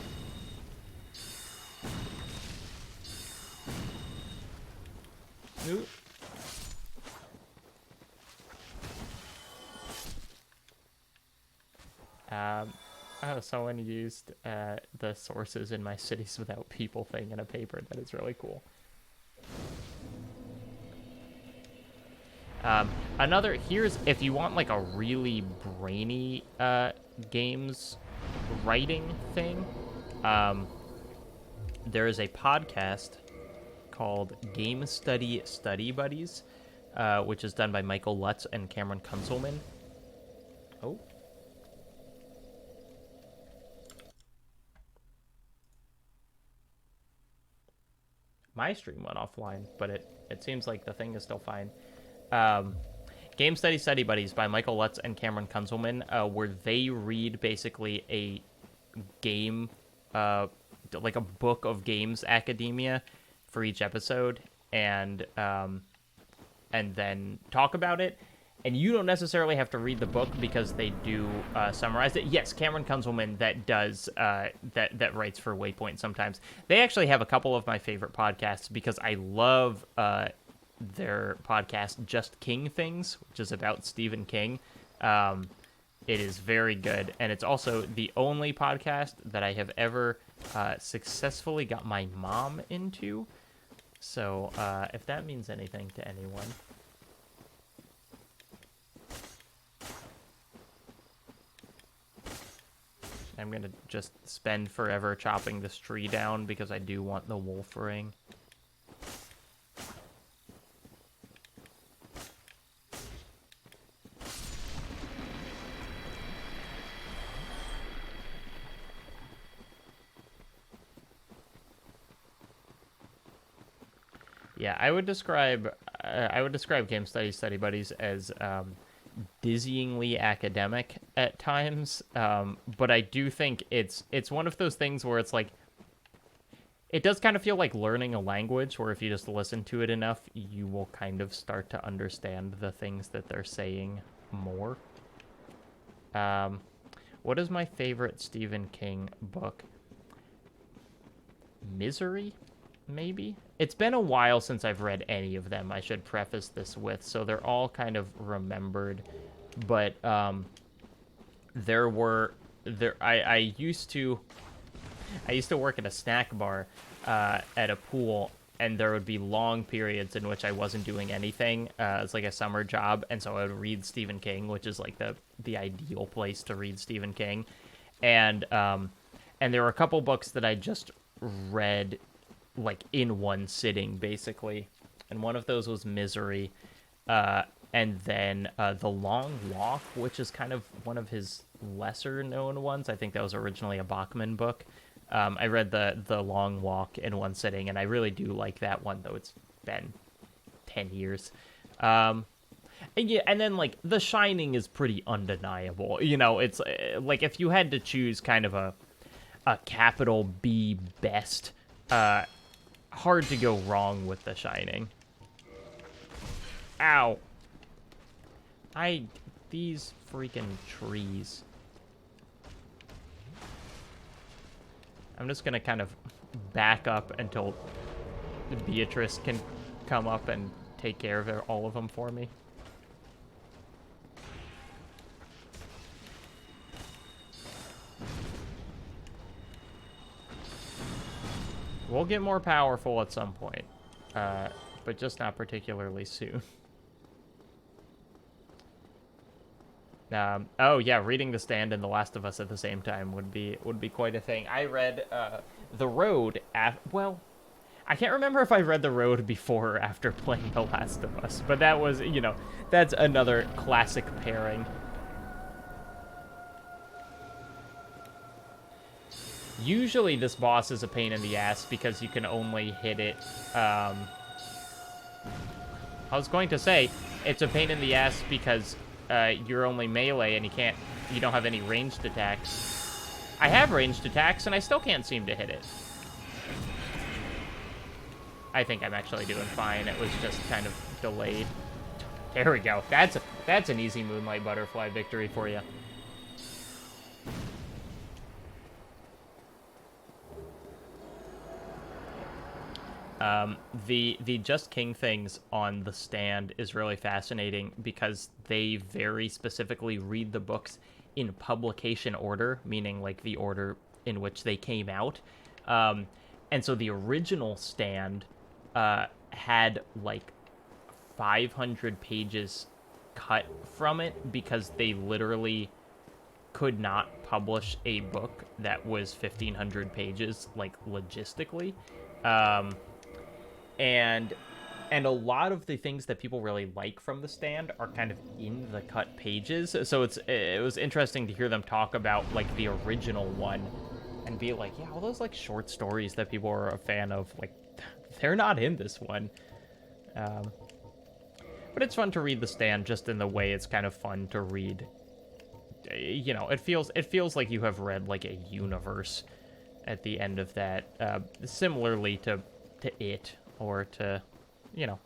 Ooh. Oh, someone used the sources in my cities without people thing in a paper. That is really cool. Here's, if you want like a really brainy games writing thing, there is a podcast called Game Study Buddies, which is done by Michael Lutz and Cameron Kunzelman. Oh. My stream went offline, but it seems like the thing is still fine. Game Study Buddies by Michael Lutz and Cameron Kunzelman, where they read basically a game, like a book of games academia for each episode, and then talk about it. And you don't necessarily have to read the book because they do summarize it. Yes, Cameron Kunzelman that writes for Waypoint sometimes. They actually have a couple of my favorite podcasts because I love their podcast Just King Things, which is about Stephen King. It is very good, and it's also the only podcast that I have ever successfully got my mom into. So if that means anything to anyone. I'm going to just spend forever chopping this tree down because I do want the wolf ring. Yeah, I would describe Game Study Buddies as dizzyingly academic at times, but I do think it's one of those things where it's like it does kind of feel like learning a language, where if you just listen to it enough, you will kind of start to understand the things that they're saying more. Um, what is my favorite Stephen King book? Misery, maybe? It's been a while since I've read any of them, I should preface this with, so they're all kind of remembered. But there were there I used to work at a snack bar at a pool, and there would be long periods in which I wasn't doing anything. It's like a summer job, and so I would read Stephen King, which is like the ideal place to read Stephen King. And there were a couple books that I just read like in one sitting, basically. And one of those was Misery, and then The Long Walk, which is kind of one of his lesser known ones. I think that was originally a Bachman book. I read the Long Walk in one sitting, and I really do like that one, though it's been 10 years. And yeah, and then like The Shining is pretty undeniable. You know, it's like if you had to choose kind of a capital B best, hard to go wrong with The Shining. Ow. These freaking trees. I'm just gonna kind of back up until Beatrice can come up and take care of all of them for me. We'll get more powerful at some point, but just not particularly soon. Oh yeah, reading The Stand and The Last of Us at the same time would be quite a thing. I read The Road well, I can't remember if I read The Road before or after playing The Last of Us, but that was, you know, that's another classic pairing. Usually this boss is a pain in the ass because you can only hit it, I was going to say, it's a pain in the ass because you're only melee and you don't have any ranged attacks. I have ranged attacks and I still can't seem to hit it. I think I'm actually doing fine. It was just kind of delayed. There we go. That's an easy Moonlight Butterfly victory for you. The Just King things on The Stand is really fascinating because they very specifically read the books in publication order, meaning like the order in which they came out. And so the original Stand had like 500 pages cut from it because they literally could not publish a book that was 1,500 pages, like logistically. And a lot of the things that people really like from The Stand are kind of in the cut pages. So it was interesting to hear them talk about like the original one and be like, yeah, all those like short stories that people are a fan of, like they're not in this one. But it's fun to read The Stand just in the way it's kind of fun to read. You know, it feels like you have read like a universe at the end of that. Similarly to It, or to, you know,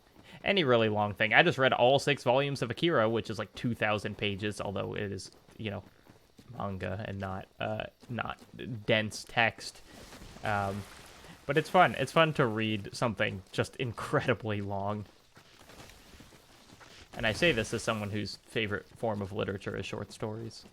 any really long thing. I just read all 6 volumes of Akira, which is like 2,000 pages, although it is, you know, manga and not dense text. But it's fun. It's fun to read something just incredibly long. And I say this as someone whose favorite form of literature is short stories.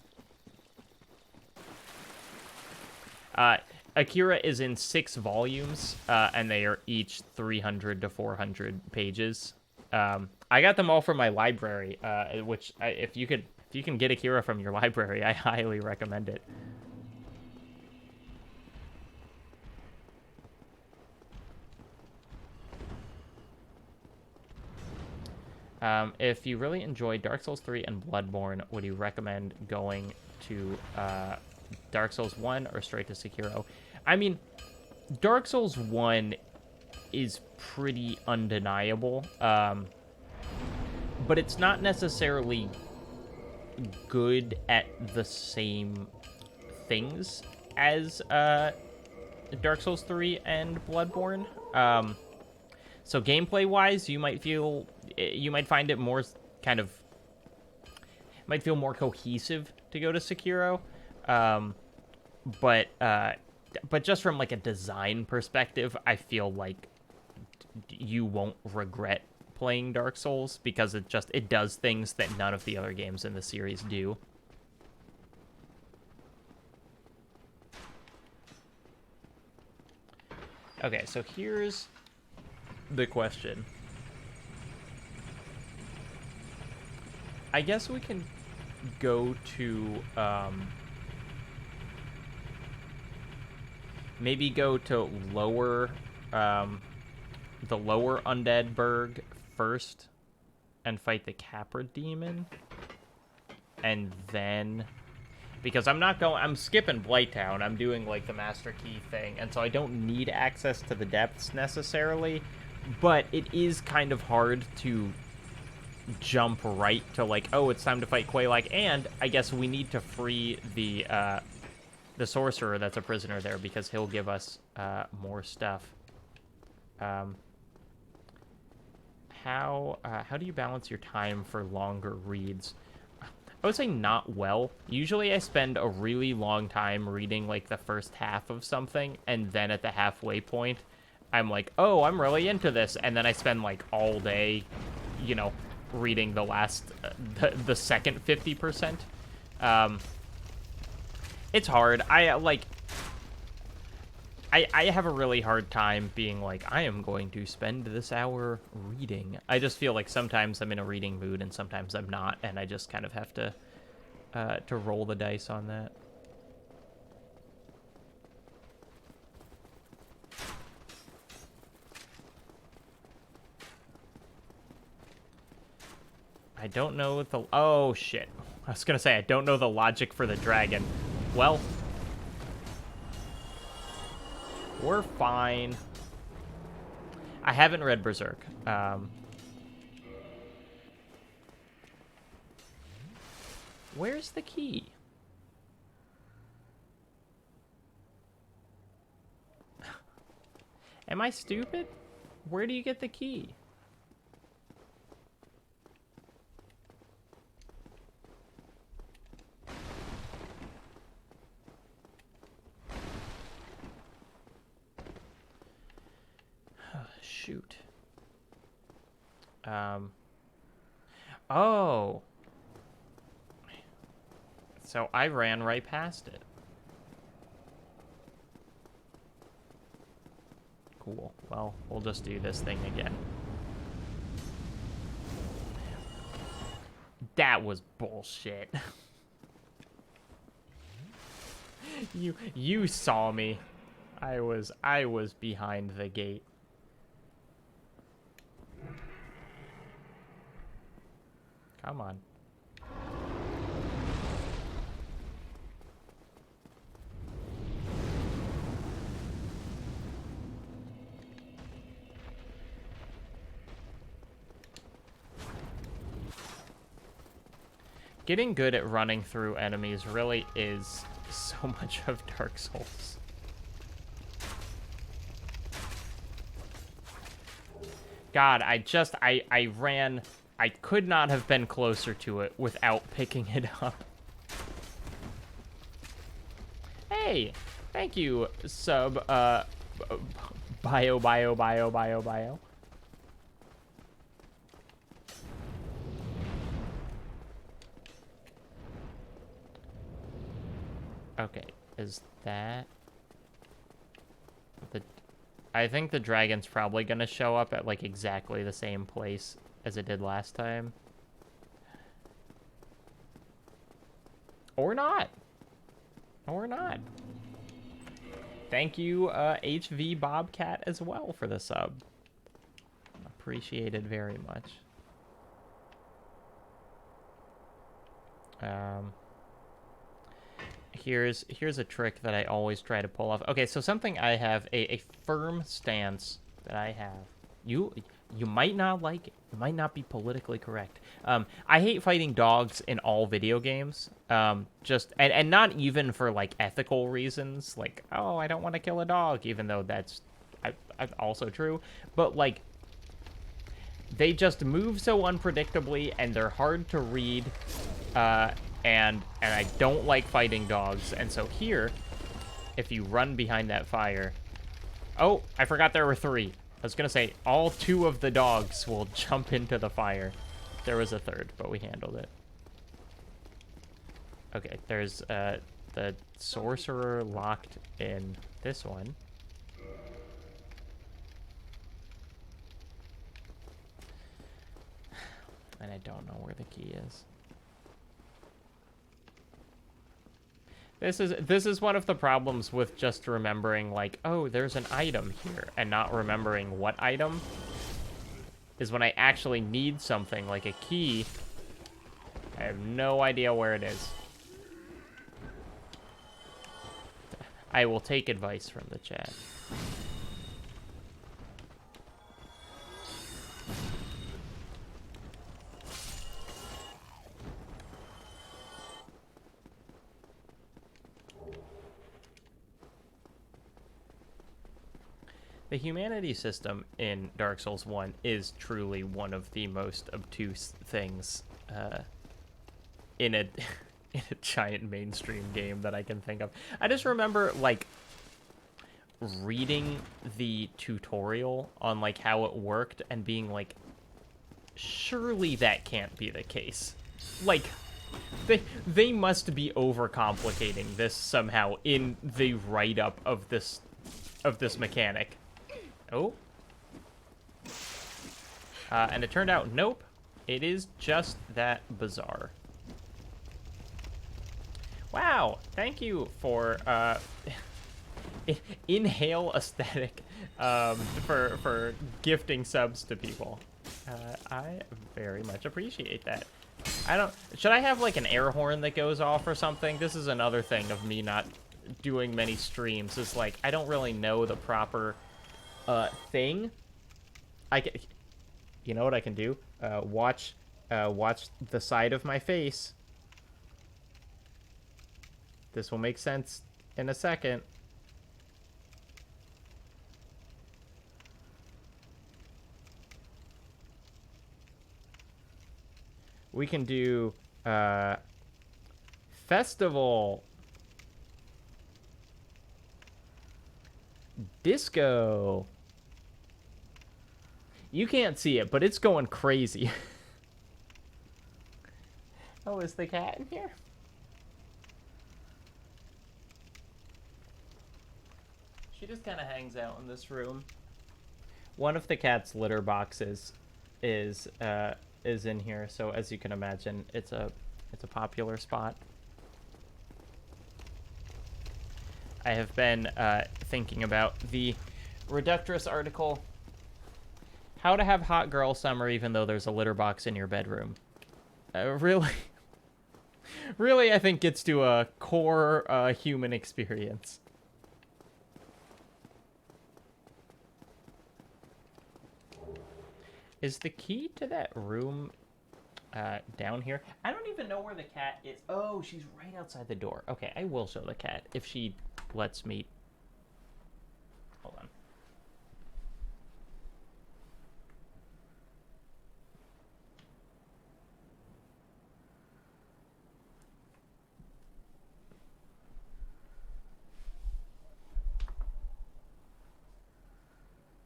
Akira is in 6 volumes, and they are each 300 to 400 pages. I got them all from my library, which if you can get Akira from your library, I highly recommend it. If you really enjoyed Dark Souls 3 and Bloodborne, would you recommend going to Dark Souls 1 or straight to Sekiro? I mean, Dark Souls 1 is pretty undeniable. But it's not necessarily good at the same things as Dark Souls 3 and Bloodborne. So gameplay-wise, you might find it more kind of, might feel more cohesive to go to Sekiro. But just from like a design perspective, I feel like you won't regret playing Dark Souls because it does things that none of the other games in the series do. Okay, so here's the question. I guess we can go to maybe go to lower the lower undead burg first and fight the Capra demon, and then, because I'm skipping Blighttown, I'm doing like the Master Key thing, and so I don't need access to the depths necessarily, but it is kind of hard to jump right to like, oh, it's time to fight Quelaag, and I guess we need to free the sorcerer that's a prisoner there because he'll give us more stuff. How do you balance your time for longer reads? I would say not well. Usually I spend a really long time reading like the first half of something, and then at the halfway point, I'm like, oh, I'm really into this, and then I spend like all day, you know, reading the last, the second 50%. It's hard. I have a really hard time being like, I am going to spend this hour reading. I just feel like sometimes I'm in a reading mood and sometimes I'm not, and I just kind of have to roll the dice on that. I don't know the... Oh, shit. I was gonna say, I don't know the logic for the dragon. Well... We're fine. I haven't read Berserk. Where's the key? Am I stupid? Where do you get the key? Shoot. Oh. So I ran right past it. Cool. Well, we'll just do this thing again. That was bullshit. You saw me. I was behind the gate. Come on. Getting good at running through enemies really is so much of Dark Souls. God, I ran... I could not have been closer to it without picking it up. Hey, thank you, sub, bio. Okay, is that... I think the dragon's probably gonna show up at, like, exactly the same place as it did last time. Or not. Or not. Thank you, HV Bobcat, as well, for the sub. Appreciated very much. Here's a trick that I always try to pull off. Okay, so something I have a firm stance that I have. You might not like it. It might not be politically correct. I hate fighting dogs in all video games. Just and not even for like ethical reasons. Like, oh, I don't want to kill a dog, even though that's also true. But like, they just move so unpredictably, and they're hard to read. And I don't like fighting dogs. And so here, if you run behind that fire, oh, I forgot there were 3. I was gonna say all 2 of the dogs will jump into the fire. There was a 3rd, but we handled it. Okay, there's the sorcerer locked in this one. And I don't know where the key is. This is one of the problems with just remembering, like, oh, there's an item here, and not remembering what item. Is when I actually need something, like a key, I have no idea where it is. I will take advice from the chat. The humanity system in Dark Souls 1 is truly one of the most obtuse things in a in a giant mainstream game that I can think of. I just remember like reading the tutorial on like how it worked and being like, surely that can't be the case. Like they must be overcomplicating this somehow in the write-up of this mechanic. Oh. And it turned out, nope. It is just that bizarre. Wow. Thank you for Inhale Aesthetic for gifting subs to people. I very much appreciate that. Should I have like an air horn that goes off or something? This is another thing of me not doing many streams. Is like, I don't really know the proper thing. You know what I can do? Watch the side of my face. This will make sense in a second. We can do festival, disco. You can't see it, but it's going crazy. Oh, is the cat in here? She just kind of hangs out in this room. One of the cat's litter boxes is in here, so as you can imagine, it's a popular spot. I have been thinking about the Reductress article, how to have hot girl summer even though there's a litter box in your bedroom. Really, I think gets to a core human experience. Is the key to that room down here? I don't even know where the cat is. Oh, she's right outside the door. Okay, I will show the cat if she lets me. Hold on.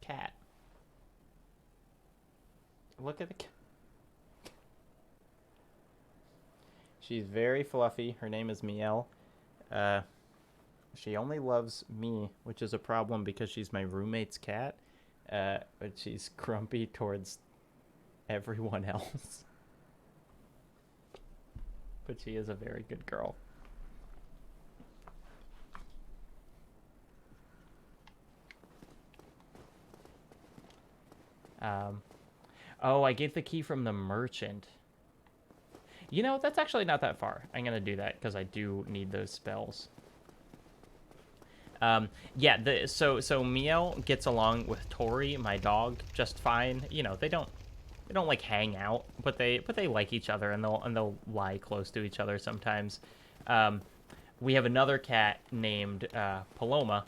Cat. Look at the cat. She's very fluffy. Her name is Miel. She only loves me, which is a problem because she's my roommate's cat. But she's grumpy towards everyone else. But she is a very good girl. Oh, I gave the key from the merchant. You know, that's actually not that far. I'm going to do that because I do need those spells. Yeah, so Miel gets along with Tori, my dog, just fine. You know, they don't like hang out, but they like each other, and they'll lie close to each other sometimes. We have another cat named Paloma,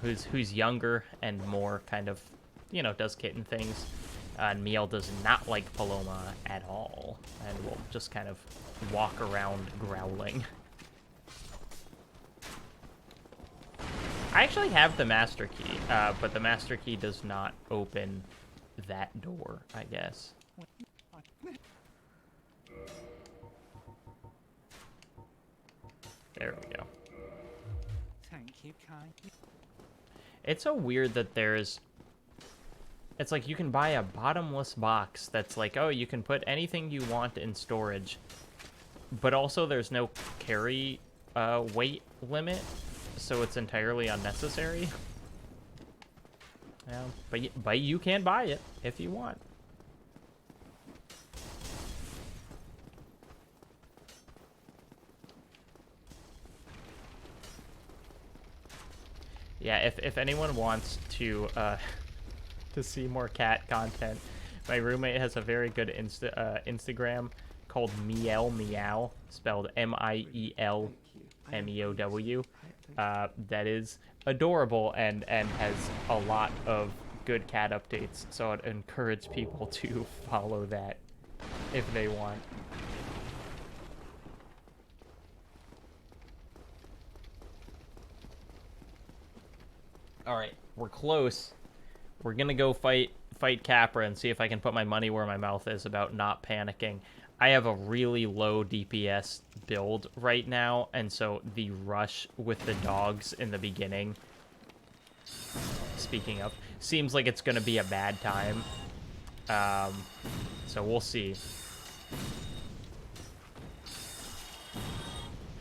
who's younger and more kind of, you know, does kitten things. And Miel does not like Paloma at all, and will just kind of walk around growling. I actually have the master key, but the master key does not open that door, I guess. There we go. Thank you, kind. It's so weird that there's... It's like you can buy a bottomless box that's like, oh, you can put anything you want in storage, but also there's no carry weight limit, so it's entirely unnecessary. Yeah, but you can buy it if you want. Yeah, if anyone wants to see more cat content, my roommate has a very good Instagram called Miel Meow, spelled Miel Meow. That is adorable and has a lot of good cat updates. So I'd encourage people to follow that if they want. All right, we're close. We're gonna go fight Capra and see if I can put my money where my mouth is about not panicking. I have a really low DPS build right now, and so the rush with the dogs in the beginning, speaking of, seems like it's gonna be a bad time. So we'll see.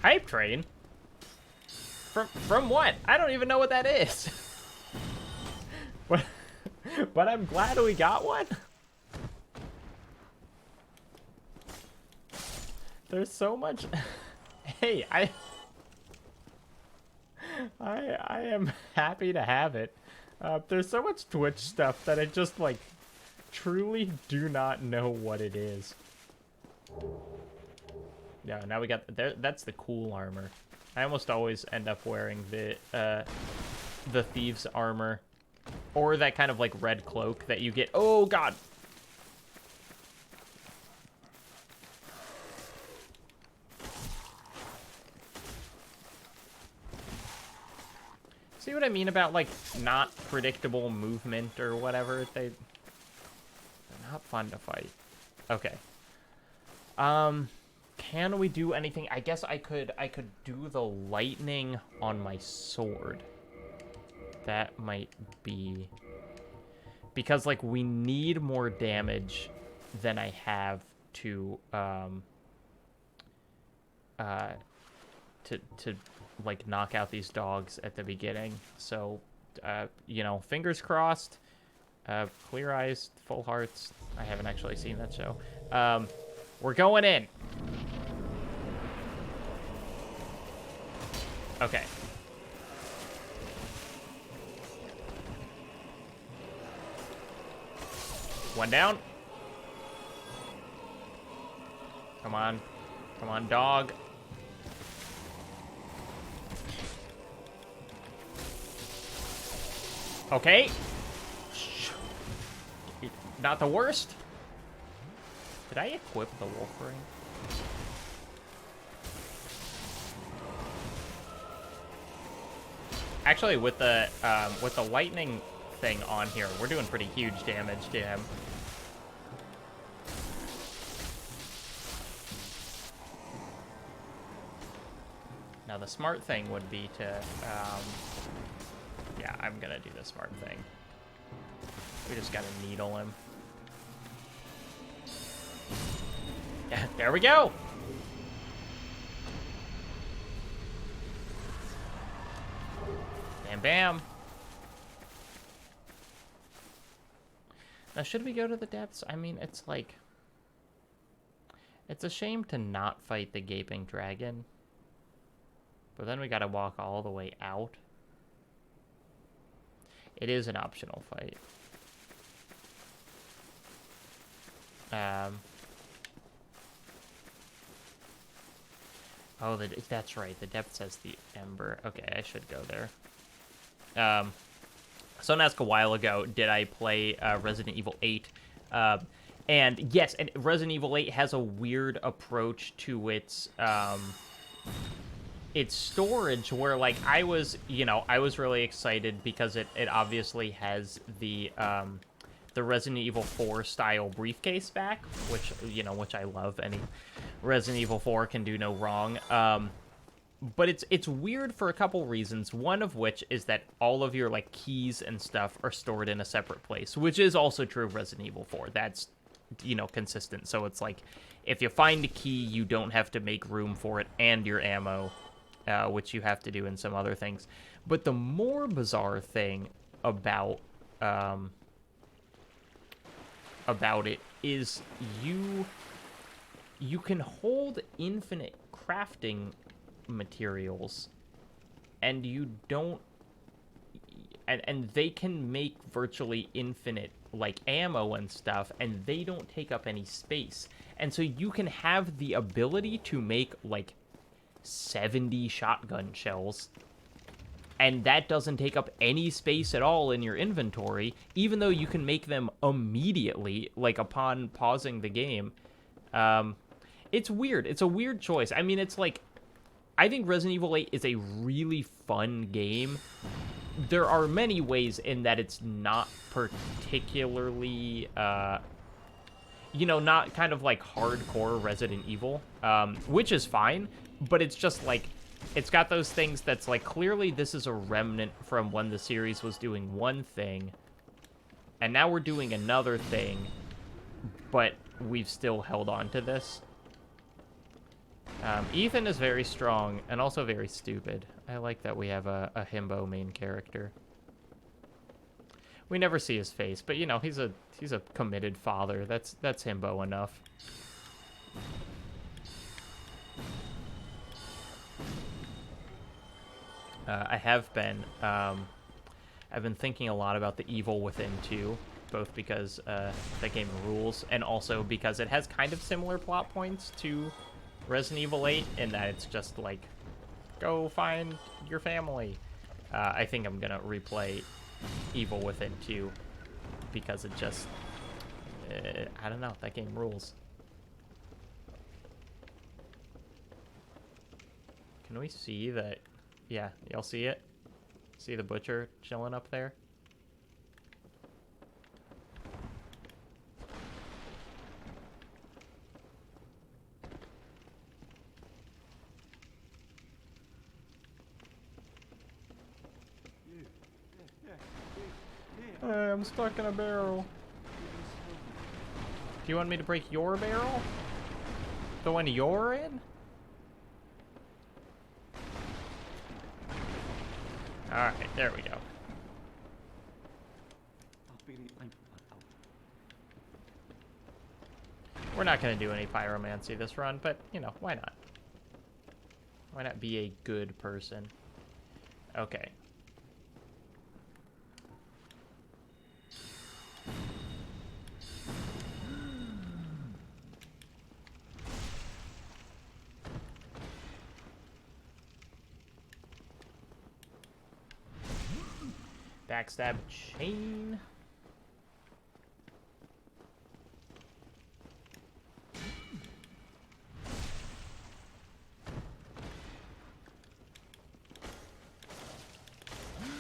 Hype train? From what? I don't even know what that is. But I'm glad we got one. There's so much. Hey, I am happy to have it. There's so much Twitch stuff that I just like truly do not know what it is. Yeah, now we got there. That's the cool armor. I almost always end up wearing the thieves armor. Or that kind of, like, red cloak that you get... Oh, God! See what I mean about, like, not predictable movement or whatever? They're not fun to fight. Okay. Can we do anything? I guess I could do the lightning on my sword. That might be... Because, like, we need more damage than I have to, like, knock out these dogs at the beginning. So, you know, fingers crossed. Clear eyes, full hearts. I haven't actually seen that show. We're going in. Okay. One down. Come on. Come on, dog. Okay. Not the worst. Did I equip the wolf ring? Actually, with the lightning thing on here, we're doing pretty huge damage to him. Now, the smart thing would be to, yeah, I'm gonna do the smart thing. We just gotta needle him. Yeah, there we go! Bam, bam. Now, should we go to the depths? I mean, it's like... It's a shame to not fight the gaping dragon. But then we gotta walk all the way out. It is an optional fight. Oh, that's right. The depth says the Ember. Okay, I should go there. Someone asked a while ago, did I play Resident Evil 8? And yes, and Resident Evil 8 has a weird approach to its storage where, like, I was really excited because it obviously has the Resident Evil 4 style briefcase back, which I love. Any Resident Evil 4 can do no wrong. But it's weird for a couple reasons. One of which is that all of your, like, keys and stuff are stored in a separate place, which is also true of Resident Evil 4. That's, consistent. So it's like, if you find a key, you don't have to make room for it and your ammo, which you have to do in some other things. But the more bizarre thing about it is you can hold infinite crafting materials, and you don't, and they can make virtually infinite, like, ammo and stuff, and they don't take up any space. And so you can have the ability to make, like, 70 shotgun shells, and that doesn't take up any space at all in your inventory, even though you can make them immediately, like, upon pausing the game. It's weird. It's a weird choice. I mean, it's like, I think Resident Evil 8 is a really fun game. There are many ways in that it's not particularly, not kind of like hardcore Resident Evil, which is fine, but it's just like, it's got those things that's like, clearly this is a remnant from when the series was doing one thing, and now we're doing another thing, but we've still held on to this. Ethan is very strong and also very stupid. I like that we have a himbo main character. We never see his face, but he's a committed father. That's himbo enough. I've been thinking a lot about the Evil Within 2, both because that game rules, and also because it has kind of similar plot points to Resident Evil 8, in that it's just like, go find your family. I think I'm gonna replay Evil Within 2 because it just, I don't know, that game rules. Can we see that? Yeah, y'all see it? See the butcher chilling up there? Hey, I'm stuck in a barrel. Do you want me to break your barrel? The one you're in? Alright, there we go. We're not going to do any pyromancy this run, but, why not? Why not be a good person? Okay. Backstab chain.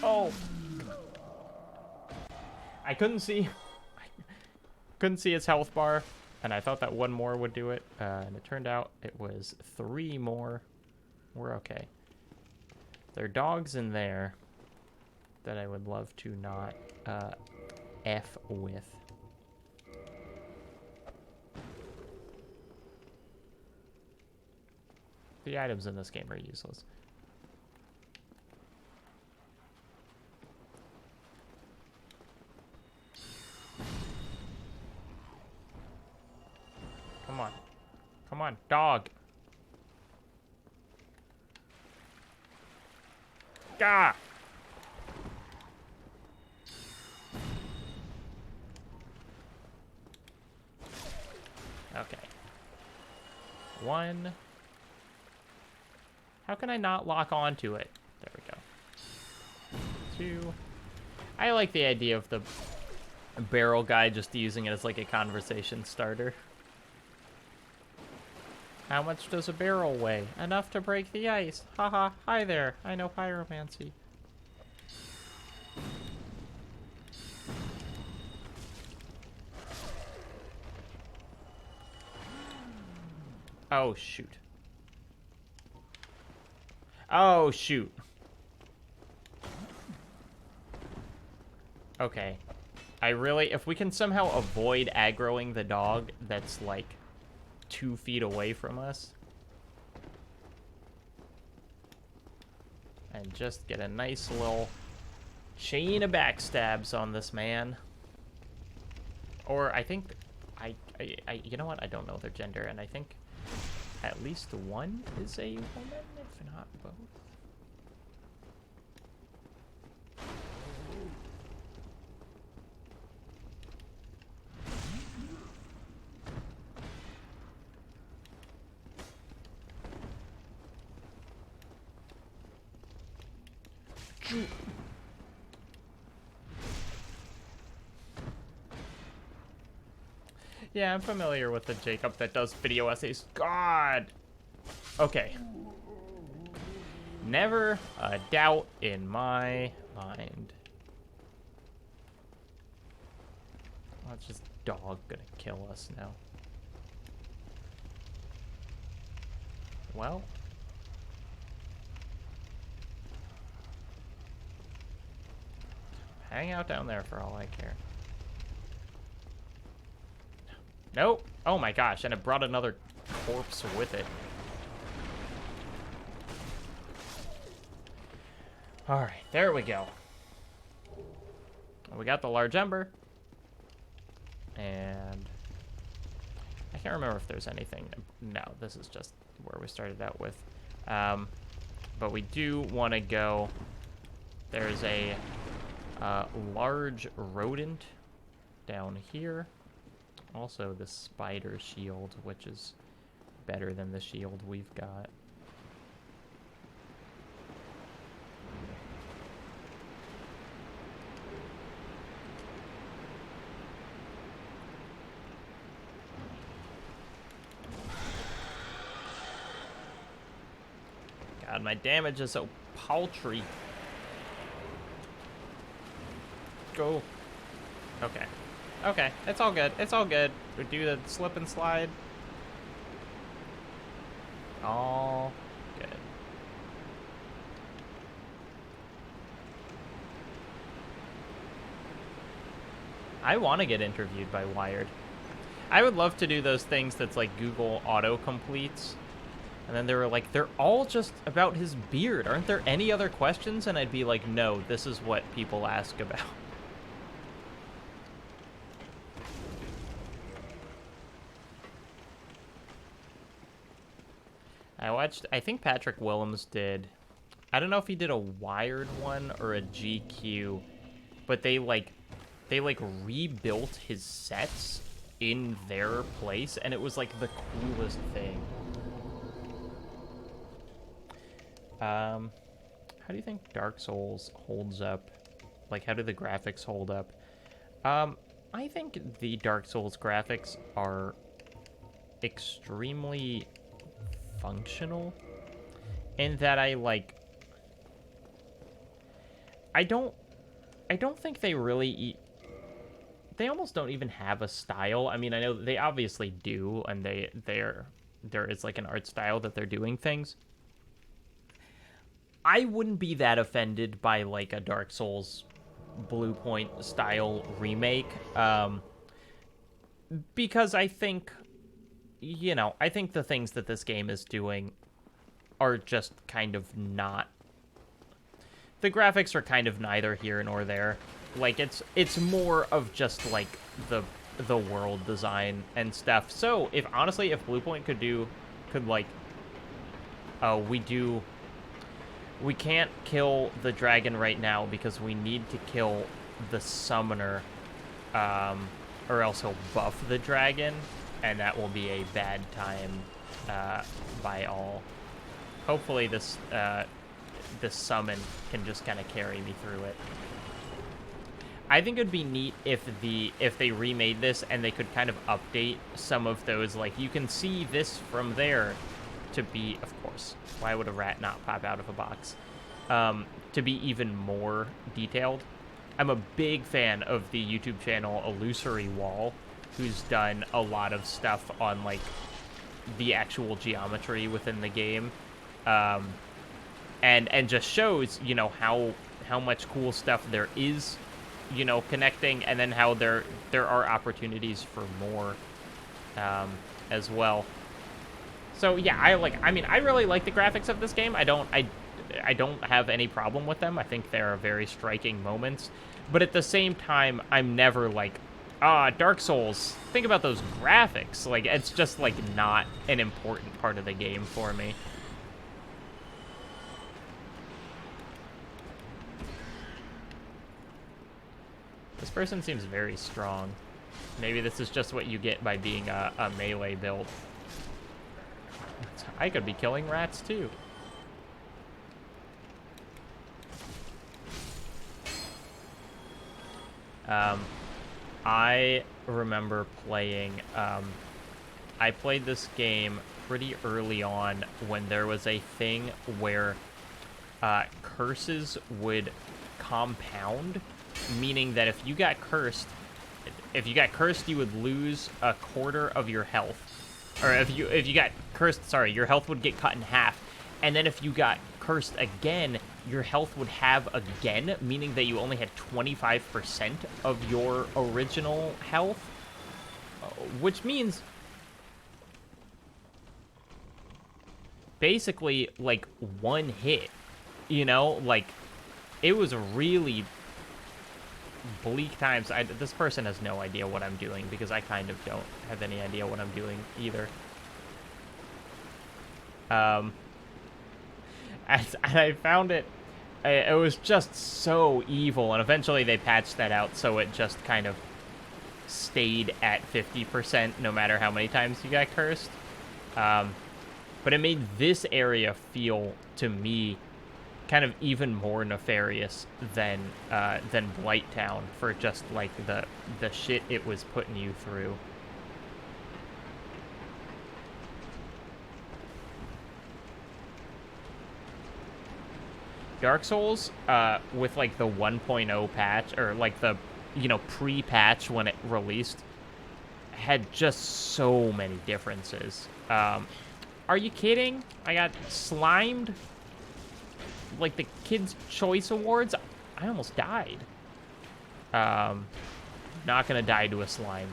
Oh. I couldn't see its health bar, and I thought that one more would do it, and it turned out it was 3 more. We're okay. There are dogs in there that I would love to not F with. The items in this game are useless. Come on. Come on, dog. Gah! Okay. 1. How can I not lock onto it? There we go. 2. I like the idea of the barrel guy just using it as like a conversation starter. How much does a barrel weigh? Enough to break the ice. Haha, hi there. I know pyromancy. Oh, shoot. Oh, shoot. Okay. If we can somehow avoid aggroing the dog that's like 2 feet away from us. And just get a nice little chain of backstabs on this man. Or I think, you know what? I don't know their gender, and I think at least one is a woman, if not both. Yeah, I'm familiar with the Jacob that does video essays. God! Okay. Never a doubt in my mind. Oh, it's just dog gonna kill us now. Well. Hang out down there for all I care. Nope. Oh my gosh, and it brought another corpse with it. Alright, there we go. We got the large ember. And I can't remember if there's anything. No, this is just where we started out with. But we do want to go. There's a large rodent down here. Also, the spider shield, which is better than the shield we've got. God, my damage is so paltry. Go. Okay. Okay, it's all good. It's all good. We do the slip and slide. All good. I want to get interviewed by Wired. I would love to do those things that's like Google auto-completes. And then they were like, they're all just about his beard. Aren't there any other questions? And I'd be like, no, this is what people ask about. I think Patrick Willems did, I don't know if he did a Wired one or a GQ, but they rebuilt his sets in their place, and it was like the coolest thing. How do you think Dark Souls holds up? Like, how do the graphics hold up? I think the Dark Souls graphics are extremely functional in that I don't think they really they almost don't even have a style. I mean, I know they obviously do, and there is like an art style that they're doing things. I wouldn't be that offended by like a Dark Souls Blue Point style remake, because I think, you know, I think the things that this game is doing are just kind of not. The graphics are kind of neither here nor there. Like, it's more of just like the world design and stuff. So if Blue Point could like, we can't kill the dragon right now because we need to kill the summoner, or else he'll buff the dragon. and that will be a bad time by all. Hopefully this summon can just kind of carry me through it. I think it'd be neat if they remade this and they could kind of update some of those, like, you can see this from there, to be, of course, why would a rat not pop out of a box? To be even more detailed. I'm a big fan of the YouTube channel Illusory Wall, who's done a lot of stuff on, like, the actual geometry within the game, and just shows, you know, how much cool stuff there is, you know, connecting, and then how there are opportunities for more as well. So yeah, I really like the graphics of this game. I don't have any problem with them. I think there are very striking moments, but at the same time, I'm never like, Dark Souls, think about those graphics. Like, it's just, like, not an important part of the game for me. This person seems very strong. Maybe this is just what you get by being a melee build. I could be killing rats, too. I remember playing, I played this game pretty early on when there was a thing where curses would compound, meaning that if you got cursed, you would lose a quarter of your health. Or if you got cursed, sorry, your health would get cut in half. And then if you got cursed again, your health would halve again, meaning that you only had 25% of your original health. Which means, basically, like, one hit. You know? Like, it was really bleak times. This person has no idea what I'm doing, because I kind of don't have any idea what I'm doing either. And I found it was just so evil, and eventually they patched that out so it just kind of stayed at 50% no matter how many times you got cursed. But it made this area feel, to me, kind of even more nefarious than Blighttown, for just, like, the shit it was putting you through. Dark Souls, with, like, the 1.0 patch, or, like, the, you know, pre-patch when it released, had just so many differences. Are you kidding? I got slimed? Like, the Kids' Choice Awards? I almost died. Not gonna die to a slime.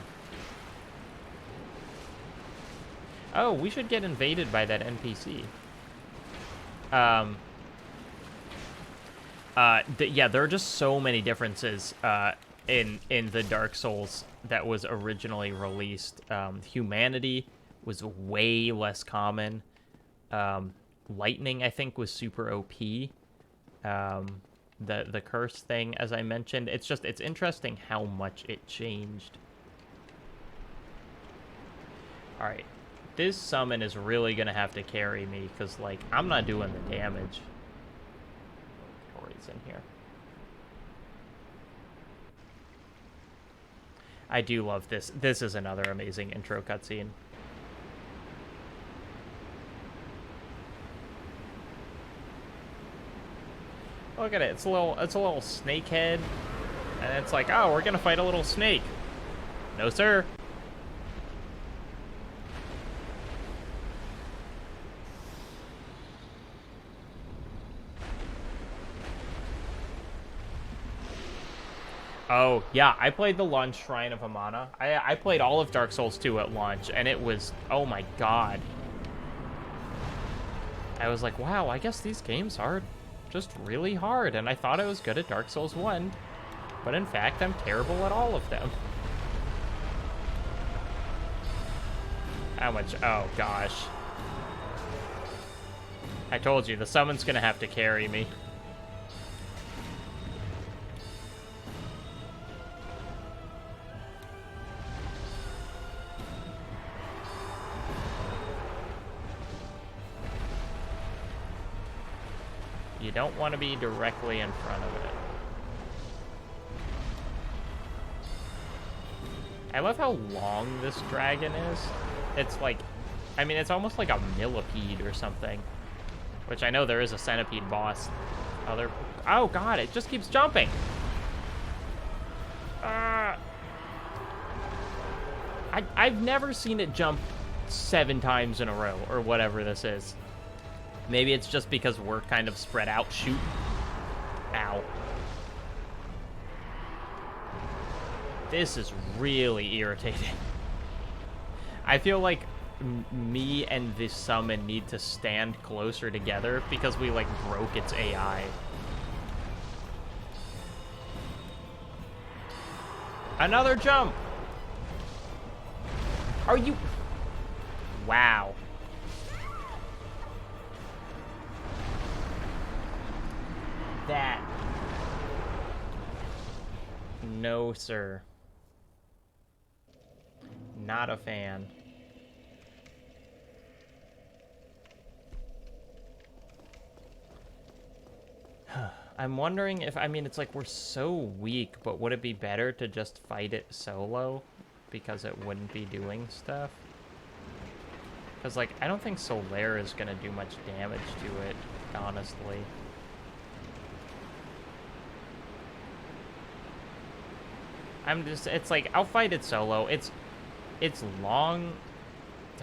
Oh, we should get invaded by that NPC. Yeah, there are just so many differences in the Dark Souls that was originally released. Humanity was way less common. Lightning, I think, was super OP. The curse thing, as I mentioned, it's interesting how much it changed. All right, this summon is really gonna have to carry me, because, like, I'm not doing the damage. Tori's in here. I do love this. This is another amazing intro cutscene. Look at it. It's a little snake head, and it's like, oh, we're gonna fight a little snake. No, sir. Oh, yeah, I played the launch Shrine of Amana. I played all of Dark Souls 2 at launch, and it was, oh my god. I was like, wow, I guess these games are just really hard, and I thought I was good at Dark Souls 1, but in fact, I'm terrible at all of them. How much? Oh, gosh. I told you, the summon's gonna have to carry me. You don't want to be directly in front of it. I love how long this dragon is. It's like, I mean, it's almost like a millipede or something. Which I know there is a centipede boss. Oh god, it just keeps jumping. I've never seen it jump 7 times in a row, or whatever this is. Maybe it's just because we're kind of spread out. Shoot. Ow. This is really irritating. I feel like me and this summon need to stand closer together because we, like, broke its AI. Another jump! Are you... Wow. That... No, sir. Not a fan. I'm wondering if, I mean, it's like we're so weak, but would it be better to just fight it solo? Because it wouldn't be doing stuff? Because, like, I don't think Solaire is going to do much damage to it, honestly. It's like, I'll fight it solo. It's long.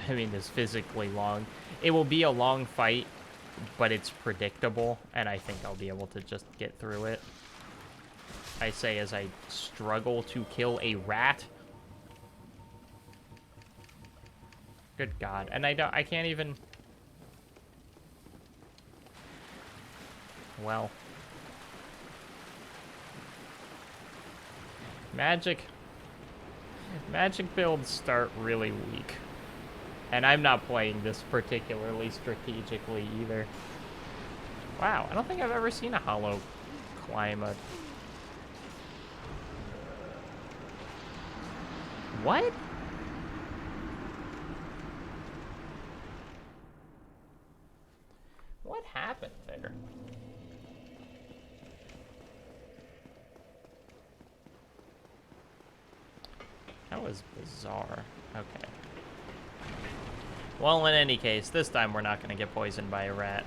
I mean, it's physically long. It will be a long fight, but it's predictable, and I think I'll be able to just get through it. I say as I struggle to kill a rat. Good God. And I can't even... Well. Magic builds start really weak. And I'm not playing this particularly strategically either. Wow, I don't think I've ever seen a hollow climb a... What? What happened there? That was bizarre. Okay. Well, in any case, this time we're not going to get poisoned by a rat.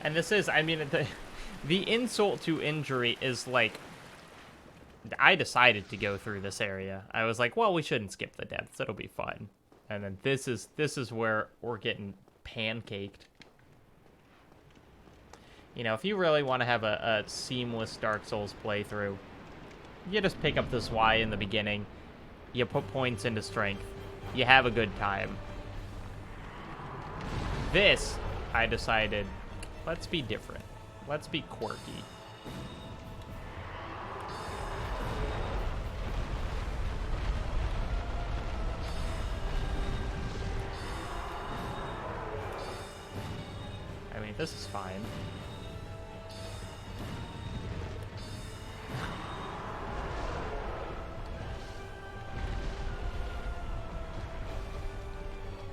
And this is, I mean, the insult to injury is like, I decided to go through this area. I was like, well, we shouldn't skip the depths. It'll be fun. And then this is where we're getting pancaked. You know, if you really want to have a seamless Dark Souls playthrough, you just pick up this Y in the beginning, you put points into strength, you have a good time. This, I decided, let's be different. Let's be quirky. I mean, this is fine.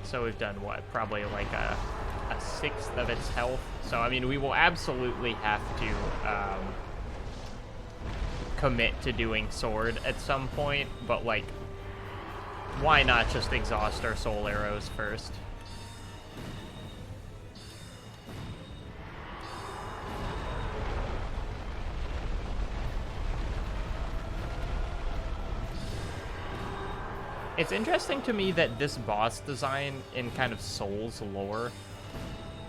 So we've done, what, probably like a sixth of its health. So, I mean, we will absolutely have to commit to doing sword at some point, but, like, why not just exhaust our soul arrows first? It's interesting to me that this boss design in kind of Souls lore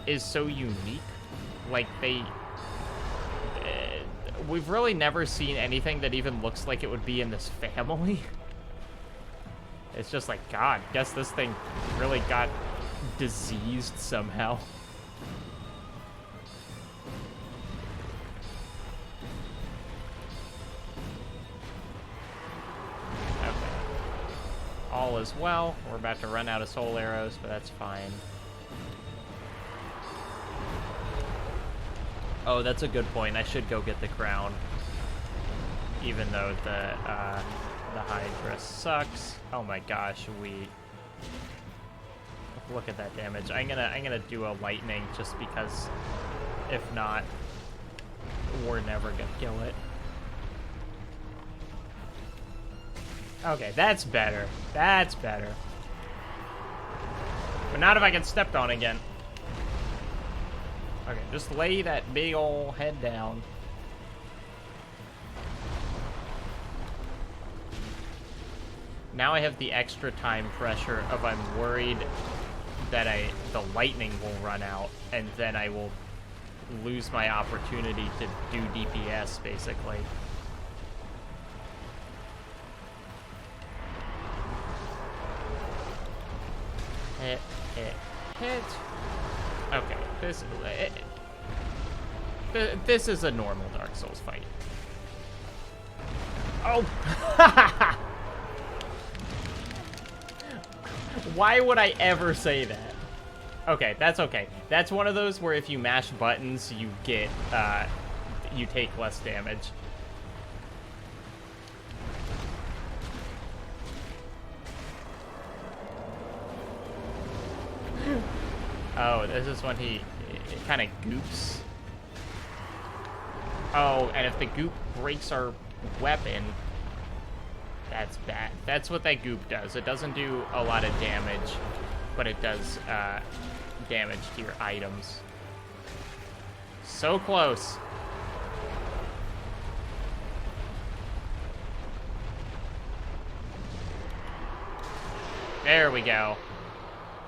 is so unique. Like, we've really never seen anything that even looks like it would be in this family. It's just like, God, guess this thing really got diseased somehow. All is well. We're about to run out of soul arrows, but that's fine. Oh, that's a good point. I should go get the crown. Even though The Hydra sucks. Oh my gosh, look at that damage. I'm gonna do a lightning just because if not, we're never gonna kill it. Okay, that's better. That's better. But not if I get stepped on again. Okay, just lay that big ol' head down. Now I have the extra time pressure of I'm worried that the lightning will run out, and then I will lose my opportunity to do DPS, basically. Hit, hit, hit. Okay, this is a normal Dark Souls fight. Oh! Why would I ever say that? Okay, that's okay. That's one of those where if you mash buttons, you get, you take less damage. Oh, this is when it kind of goops. Oh, and if the goop breaks our weapon, that's bad. That's what that goop does. It doesn't do a lot of damage, but it does damage to your items. So close. There we go.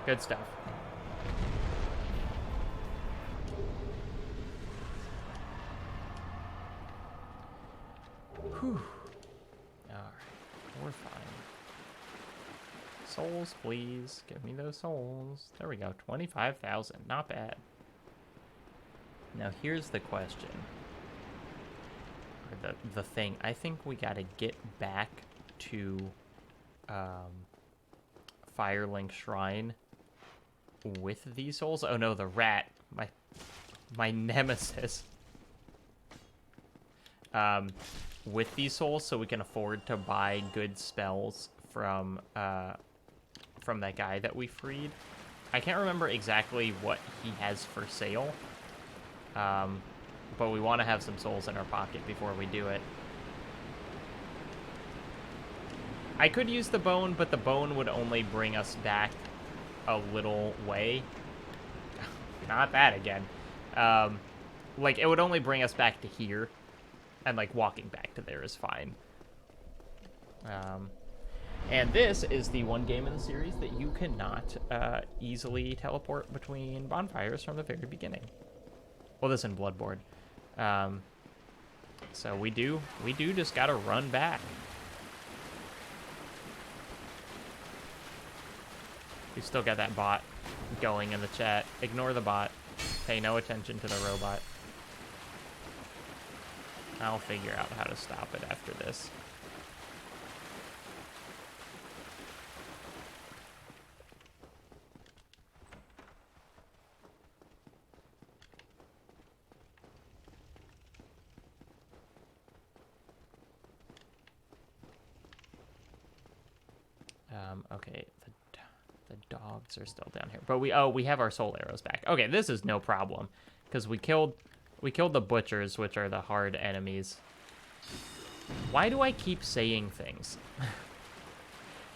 Good stuff. Whew. Alright, we're fine. Souls, please. Give me those souls. There we go, 25,000. Not bad. Now here's the question. Or the thing. I think we gotta get back to Firelink Shrine with these souls. Oh no, the rat. My nemesis. With these souls, so we can afford to buy good spells from that guy that we freed. I can't remember exactly what he has for sale, but we want to have some souls in our pocket before we do it. I could use the bone, but the bone would only bring us back a little way. Not that again. Like, it would only bring us back to here. And, like, walking back to there is fine. And this is the one game in the series that you cannot easily teleport between bonfires from the very beginning. Well, this in Bloodborne. So we do just gotta run back. We still got that bot going in the chat. Ignore the bot. Pay no attention to the robot. I'll figure out how to stop it after this. Okay, the dogs are still down here, but we have our soul arrows back. Okay, this is no problem because we killed the butchers, which are the hard enemies. Why do I keep saying things?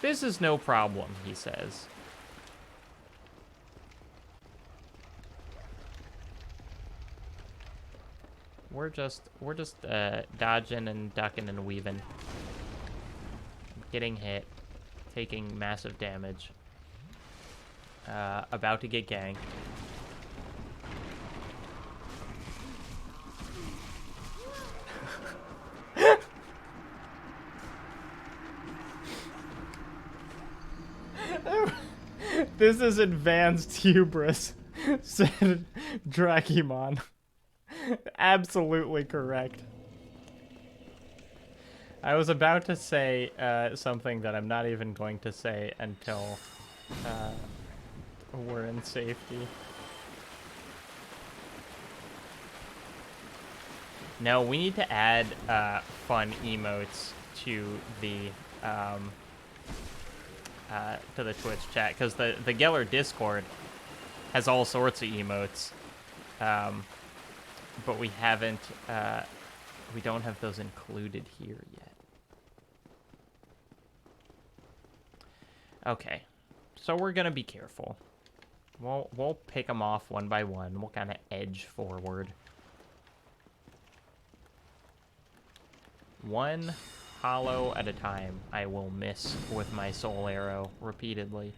This is no problem, he says. We're just dodging and ducking and weaving. Getting hit. Taking massive damage. About to get ganked. This is advanced hubris, said Drakimon. Absolutely correct. I was about to say something that I'm not even going to say until we're in safety. No, we need to add fun emotes to the to the Twitch chat, because the Geller Discord has all sorts of emotes, but we haven't, we don't have those included here yet. Okay, so we're gonna be careful. We'll pick them off one by one. We'll kind of edge forward. One hollow at a time, I will miss with my soul arrow repeatedly.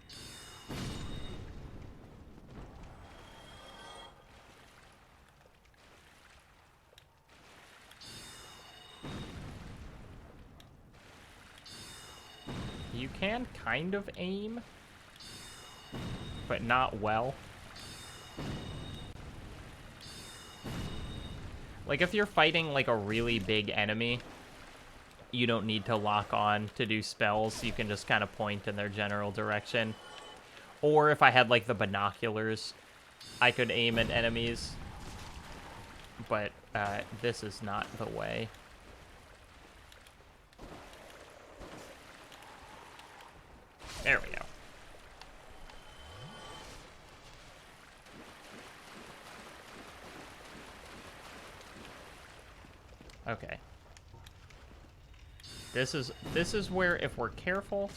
You can kind of aim, but not well. Like, if you're fighting, like, a really big enemy, you don't need to lock on to do spells. You can just kind of point in their general direction. Or if I had, like, the binoculars, I could aim at enemies. But this is not the way. There we go. Okay. This is where, if we're careful,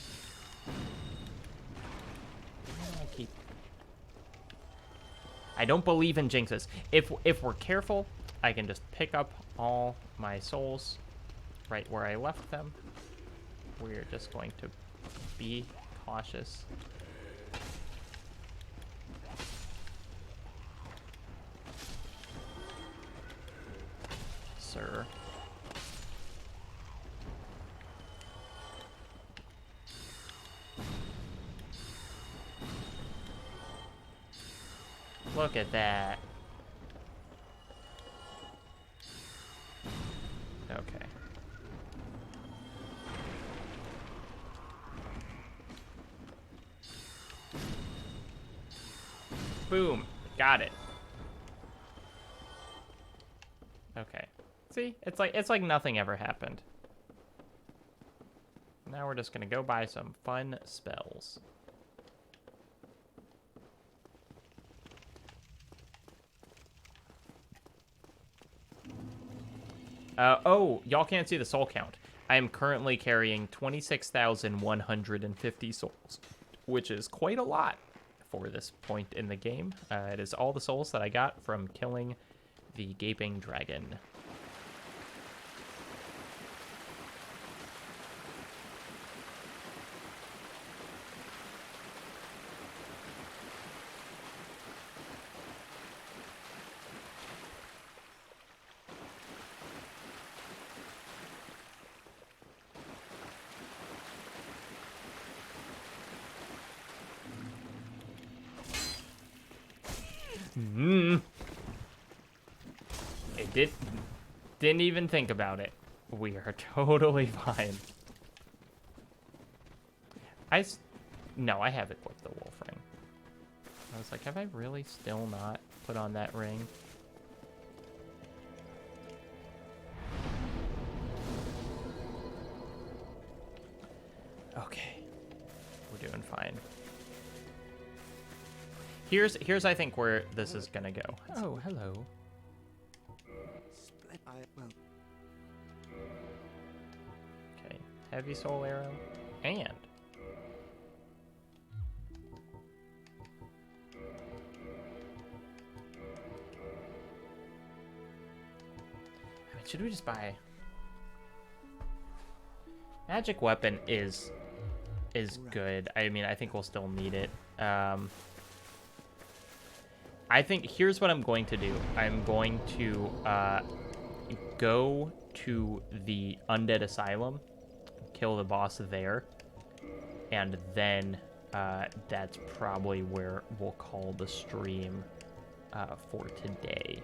I don't believe in jinxes. If we're careful, I can just pick up all my souls right where I left them. We're just going to be cautious. Sir. Look at that. Okay. Boom. Got it. Okay. See? It's like nothing ever happened. Now we're just gonna go buy some fun spells. Oh, y'all can't see the soul count. I am currently carrying 26,150 souls, which is quite a lot for this point in the game. It is all the souls that I got from killing the gaping dragon. It didn't even think about it. We are totally fine. No, I have equipped the wolf ring. I was like, have I really still not put on that ring? Okay. We're doing fine. Here's I think where this is gonna go. Oh, hello. Okay, heavy soul arrow, and I mean, should we just buy magic weapon is good. I mean, I think we'll still need it. I think here's what I'm going to do. I'm going to go to the Undead Asylum, kill the boss there, and then that's probably where we'll call the stream for today.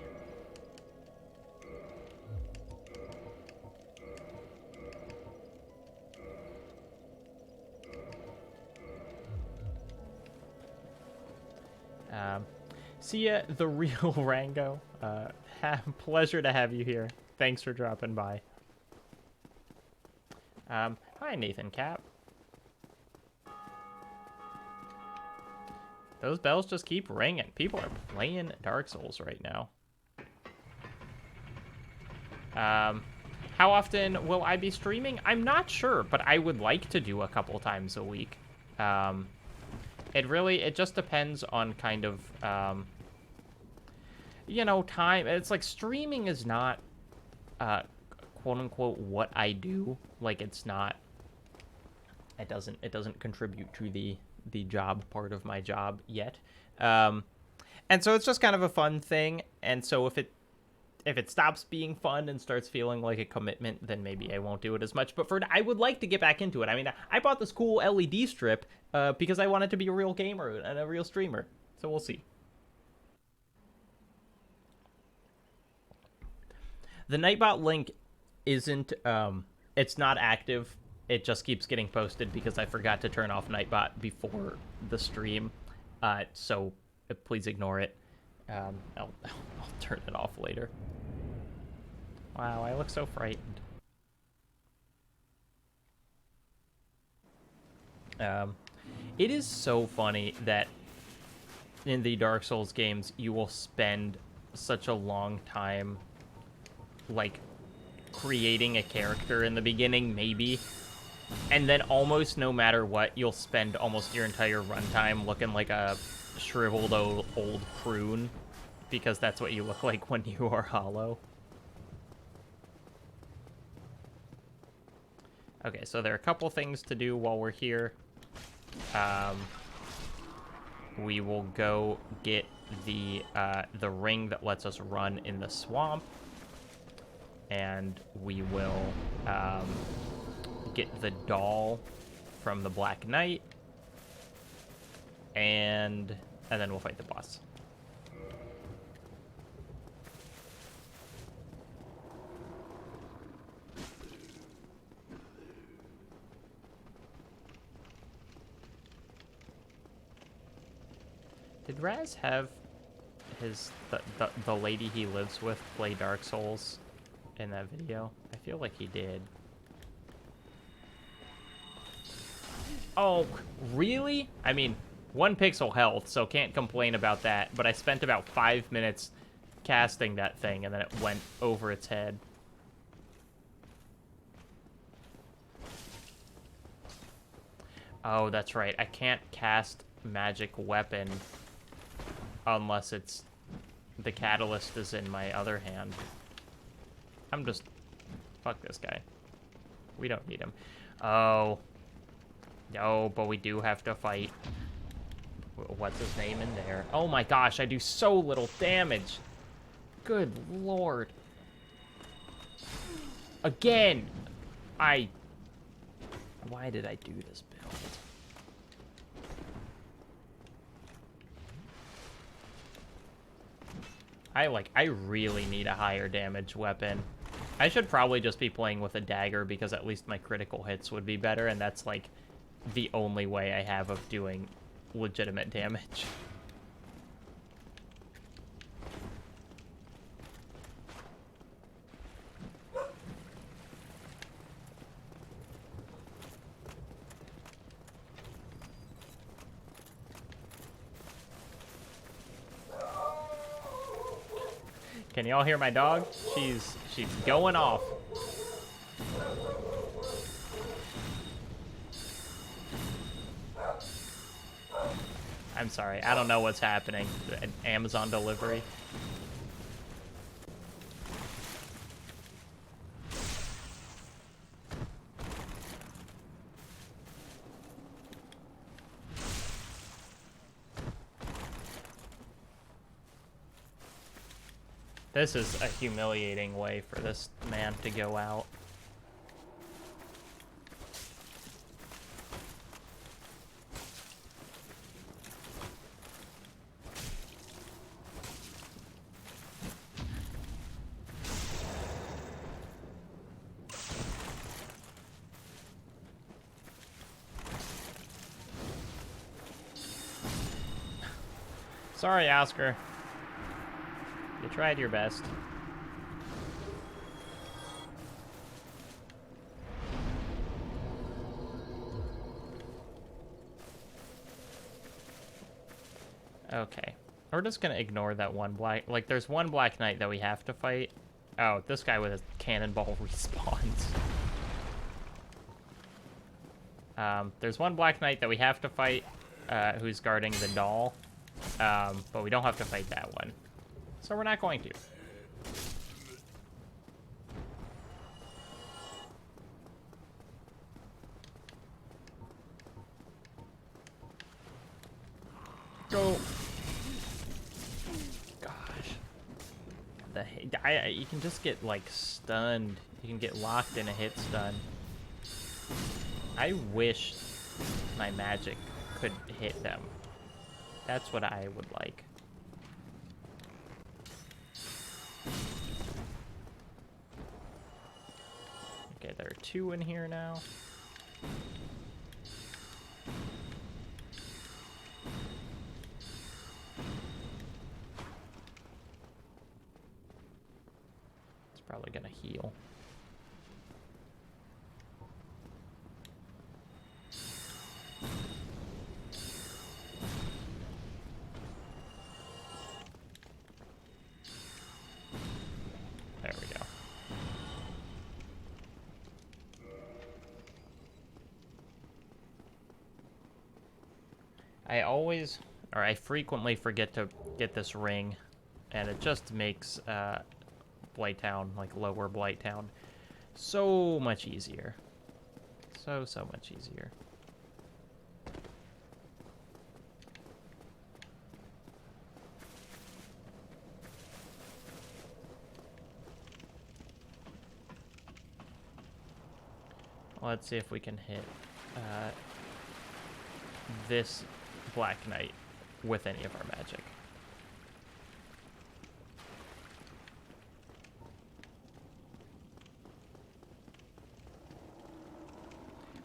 See ya, the real Rango. Pleasure to have you here. Thanks for dropping by. Hi, Nathan Cap. Those bells just keep ringing. People are playing Dark Souls right now. How often will I be streaming? I'm not sure, but I would like to do a couple times a week. It just depends on kind of, you know, time. It's like streaming is not, quote unquote, what I do. Like, it's not, it doesn't contribute to the job part of my job yet. And so it's just kind of a fun thing. And so if it stops being fun and starts feeling like a commitment, then maybe I won't do it as much. But I would like to get back into it. I mean, I bought this cool LED strip because I wanted to be a real gamer and a real streamer. So we'll see. The Nightbot link isn't, it's not active. It just keeps getting posted because I forgot to turn off Nightbot before the stream. So please ignore it. I'll turn it off later. Wow, I look so frightened. It is so funny that in the Dark Souls games, you will spend such a long time, like, creating a character in the beginning, maybe. And then almost no matter what, you'll spend almost your entire runtime looking like a shriveled old prune, because that's what you look like when you are hollow. Okay, so there are a couple things to do while we're here. We will go get the ring that lets us run in the swamp, and we will get the doll from the Black Knight, and then we'll fight the boss. Did Raz have the lady he lives with play Dark Souls in that video? I feel like he did. Oh, really? I mean, 1 pixel health, so can't complain about that. But I spent about 5 minutes casting that thing, and then it went over its head. Oh, that's right. I can't cast magic weapon unless it's the catalyst is in my other hand. I'm just... Fuck this guy. We don't need him. Oh. No, but we do have to fight. What's his name in there? Oh my gosh, I do so little damage. Good lord. Again! Why did I do this build? I really need a higher damage weapon. I should probably just be playing with a dagger because at least my critical hits would be better, and that's like the only way I have of doing legitimate damage. Can y'all hear my dog? She's going off. I'm sorry, I don't know what's happening. An Amazon delivery. This is a humiliating way for this man to go out. Sorry, Oscar. You tried your best. Okay. We're just gonna ignore that one black... Like, there's one Black Knight that we have to fight. Oh, this guy with a cannonball respawns. There's one Black Knight that we have to fight, who's guarding the doll. But we don't have to fight that one. So we're not going to. Go. You can just get, like, stunned. You can get locked in a hit stun. I wish my magic could hit them. That's what I would like. Okay, there are 2 in here now. Probably gonna heal. There we go. I frequently forget to get this ring, and it just makes Blighttown, like lower Blighttown, so much easier. So much easier. Let's see if we can hit this Black Knight with any of our magic.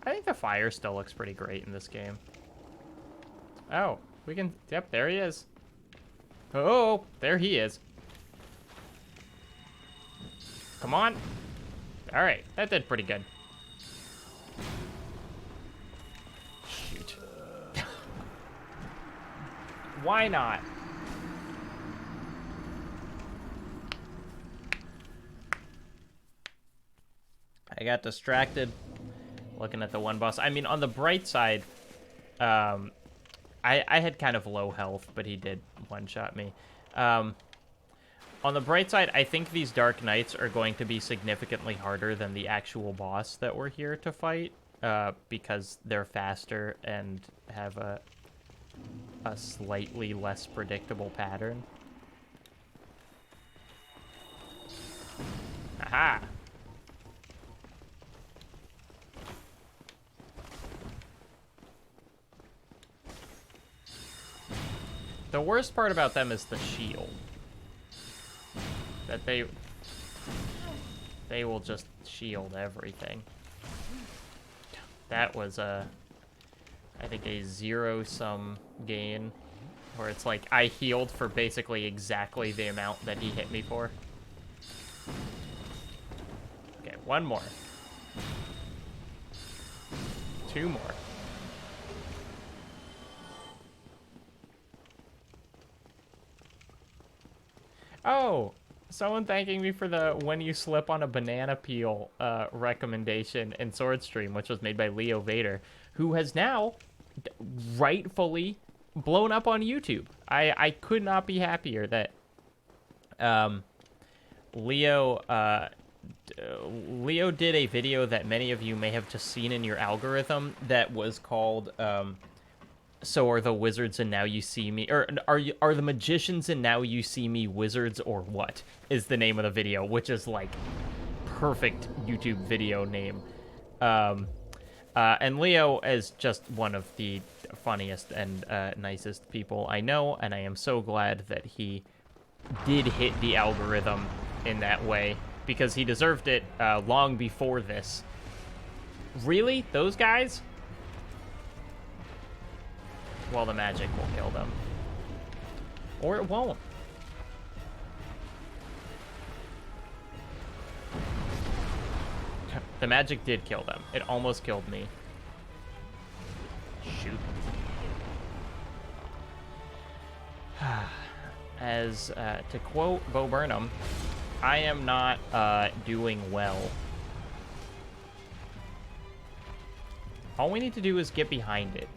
I think the fire still looks pretty great in this game. Oh, we can... Yep, there he is. Oh, there he is. Come on. All right, that did pretty good. Shoot. Why not? I got distracted looking at the one boss. I mean, on the bright side, I had kind of low health, but he did one-shot me. On the bright side, I think these Dark Knights are going to be significantly harder than the actual boss that we're here to fight, because they're faster and have a slightly less predictable pattern. Aha! The worst part about them is the shield. That they will just shield everything. That was I think a zero-sum gain, where it's like I healed for basically exactly the amount that he hit me for. Okay, one more. 2 more. Oh, someone thanking me for the when you slip on a banana peel recommendation in Sword Stream, which was made by Leo Vader, who has now rightfully blown up on YouTube. I could not be happier that Leo did a video that many of you may have just seen in your algorithm that was called So Are the Wizards and Now You See Me, or are the magicians and Now You See Me wizards or what, is the name of the video, which is like perfect YouTube video name. And Leo is just one of the funniest and nicest people I know, and I am so glad that he did hit the algorithm in that way, because he deserved it long before this. Really? Those guys? Well, the magic will kill them. Or it won't. The magic did kill them. It almost killed me. Shoot. as, to quote Bo Burnham, I am not doing well. All we need to do is get behind it.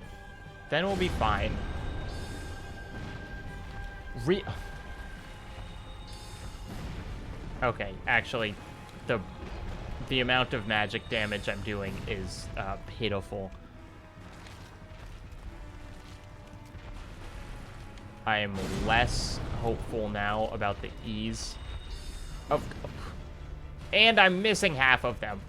Then we'll be fine. Okay, actually, the amount of magic damage I'm doing is pitiful. I am less hopeful now about the ease of... And I'm missing half of them.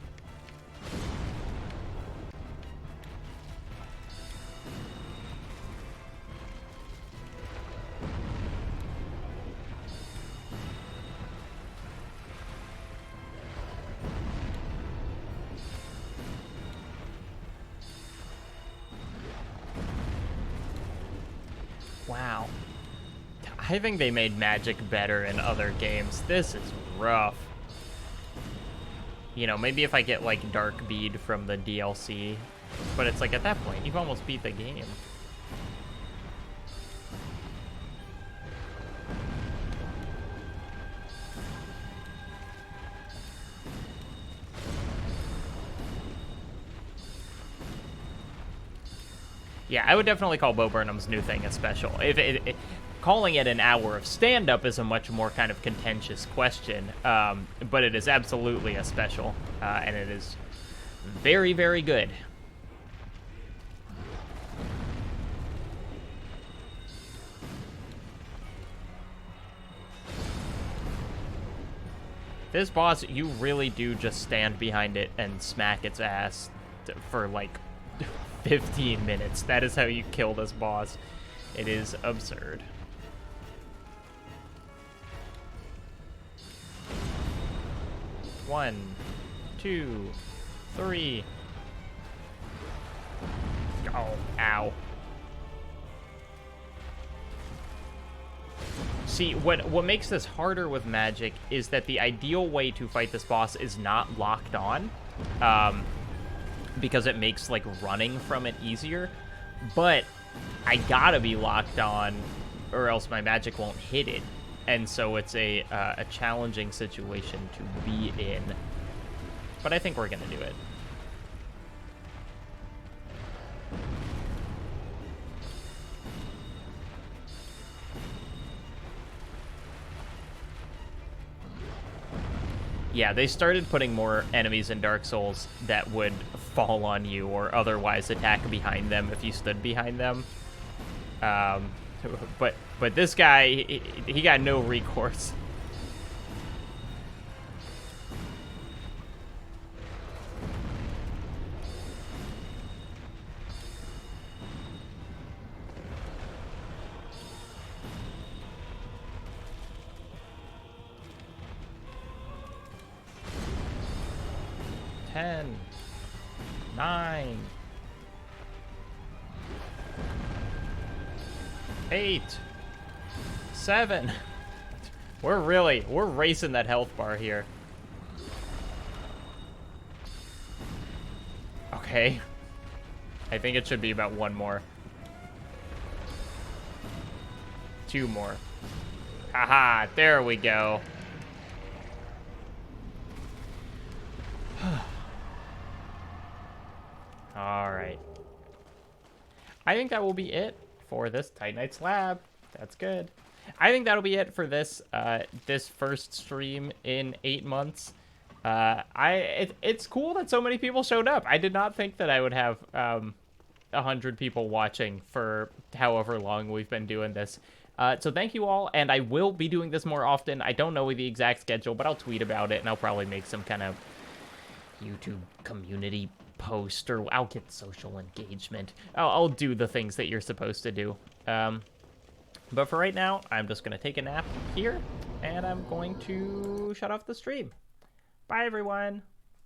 Wow. I think they made magic better in other games. This is rough. You know, maybe if I get, like, Dark Bead from the DLC. But it's like, at that point, you've almost beat the game. Yeah, I would definitely call Bo Burnham's new thing a special. Calling it an hour of stand-up is a much more kind of contentious question, but it is absolutely a special, and it is very, very good. This boss, you really do just stand behind it and smack its ass for, like, 15 minutes. That is how you kill this boss. It is absurd. One, two, three. Oh, ow. See, what makes this harder with magic is that the ideal way to fight this boss is not locked on. Because it makes, like, running from it easier. But I gotta be locked on, or else my magic won't hit it. And so it's a challenging situation to be in. But I think we're gonna do it. Yeah, they started putting more enemies in Dark Souls that would fall on you or otherwise attack behind them if you stood behind them. But this guy, he got no recourse. Ten, 9, 8, 7. We're racing that health bar here. Okay. I think it should be about one more. 2 more. Haha, there we go. Alright. I think that will be it for this Titanite slab. That's good. I think that'll be it for this this first stream in 8 months. It's cool that so many people showed up. I did not think that I would have 100 people watching for however long we've been doing this. So thank you all, and I will be doing this more often. I don't know the exact schedule, but I'll tweet about it, and I'll probably make some kind of YouTube community post, or I'll get social engagement. I'll do the things that you're supposed to do. But for right now, I'm just going to take a nap here, and I'm going to shut off the stream. Bye, everyone.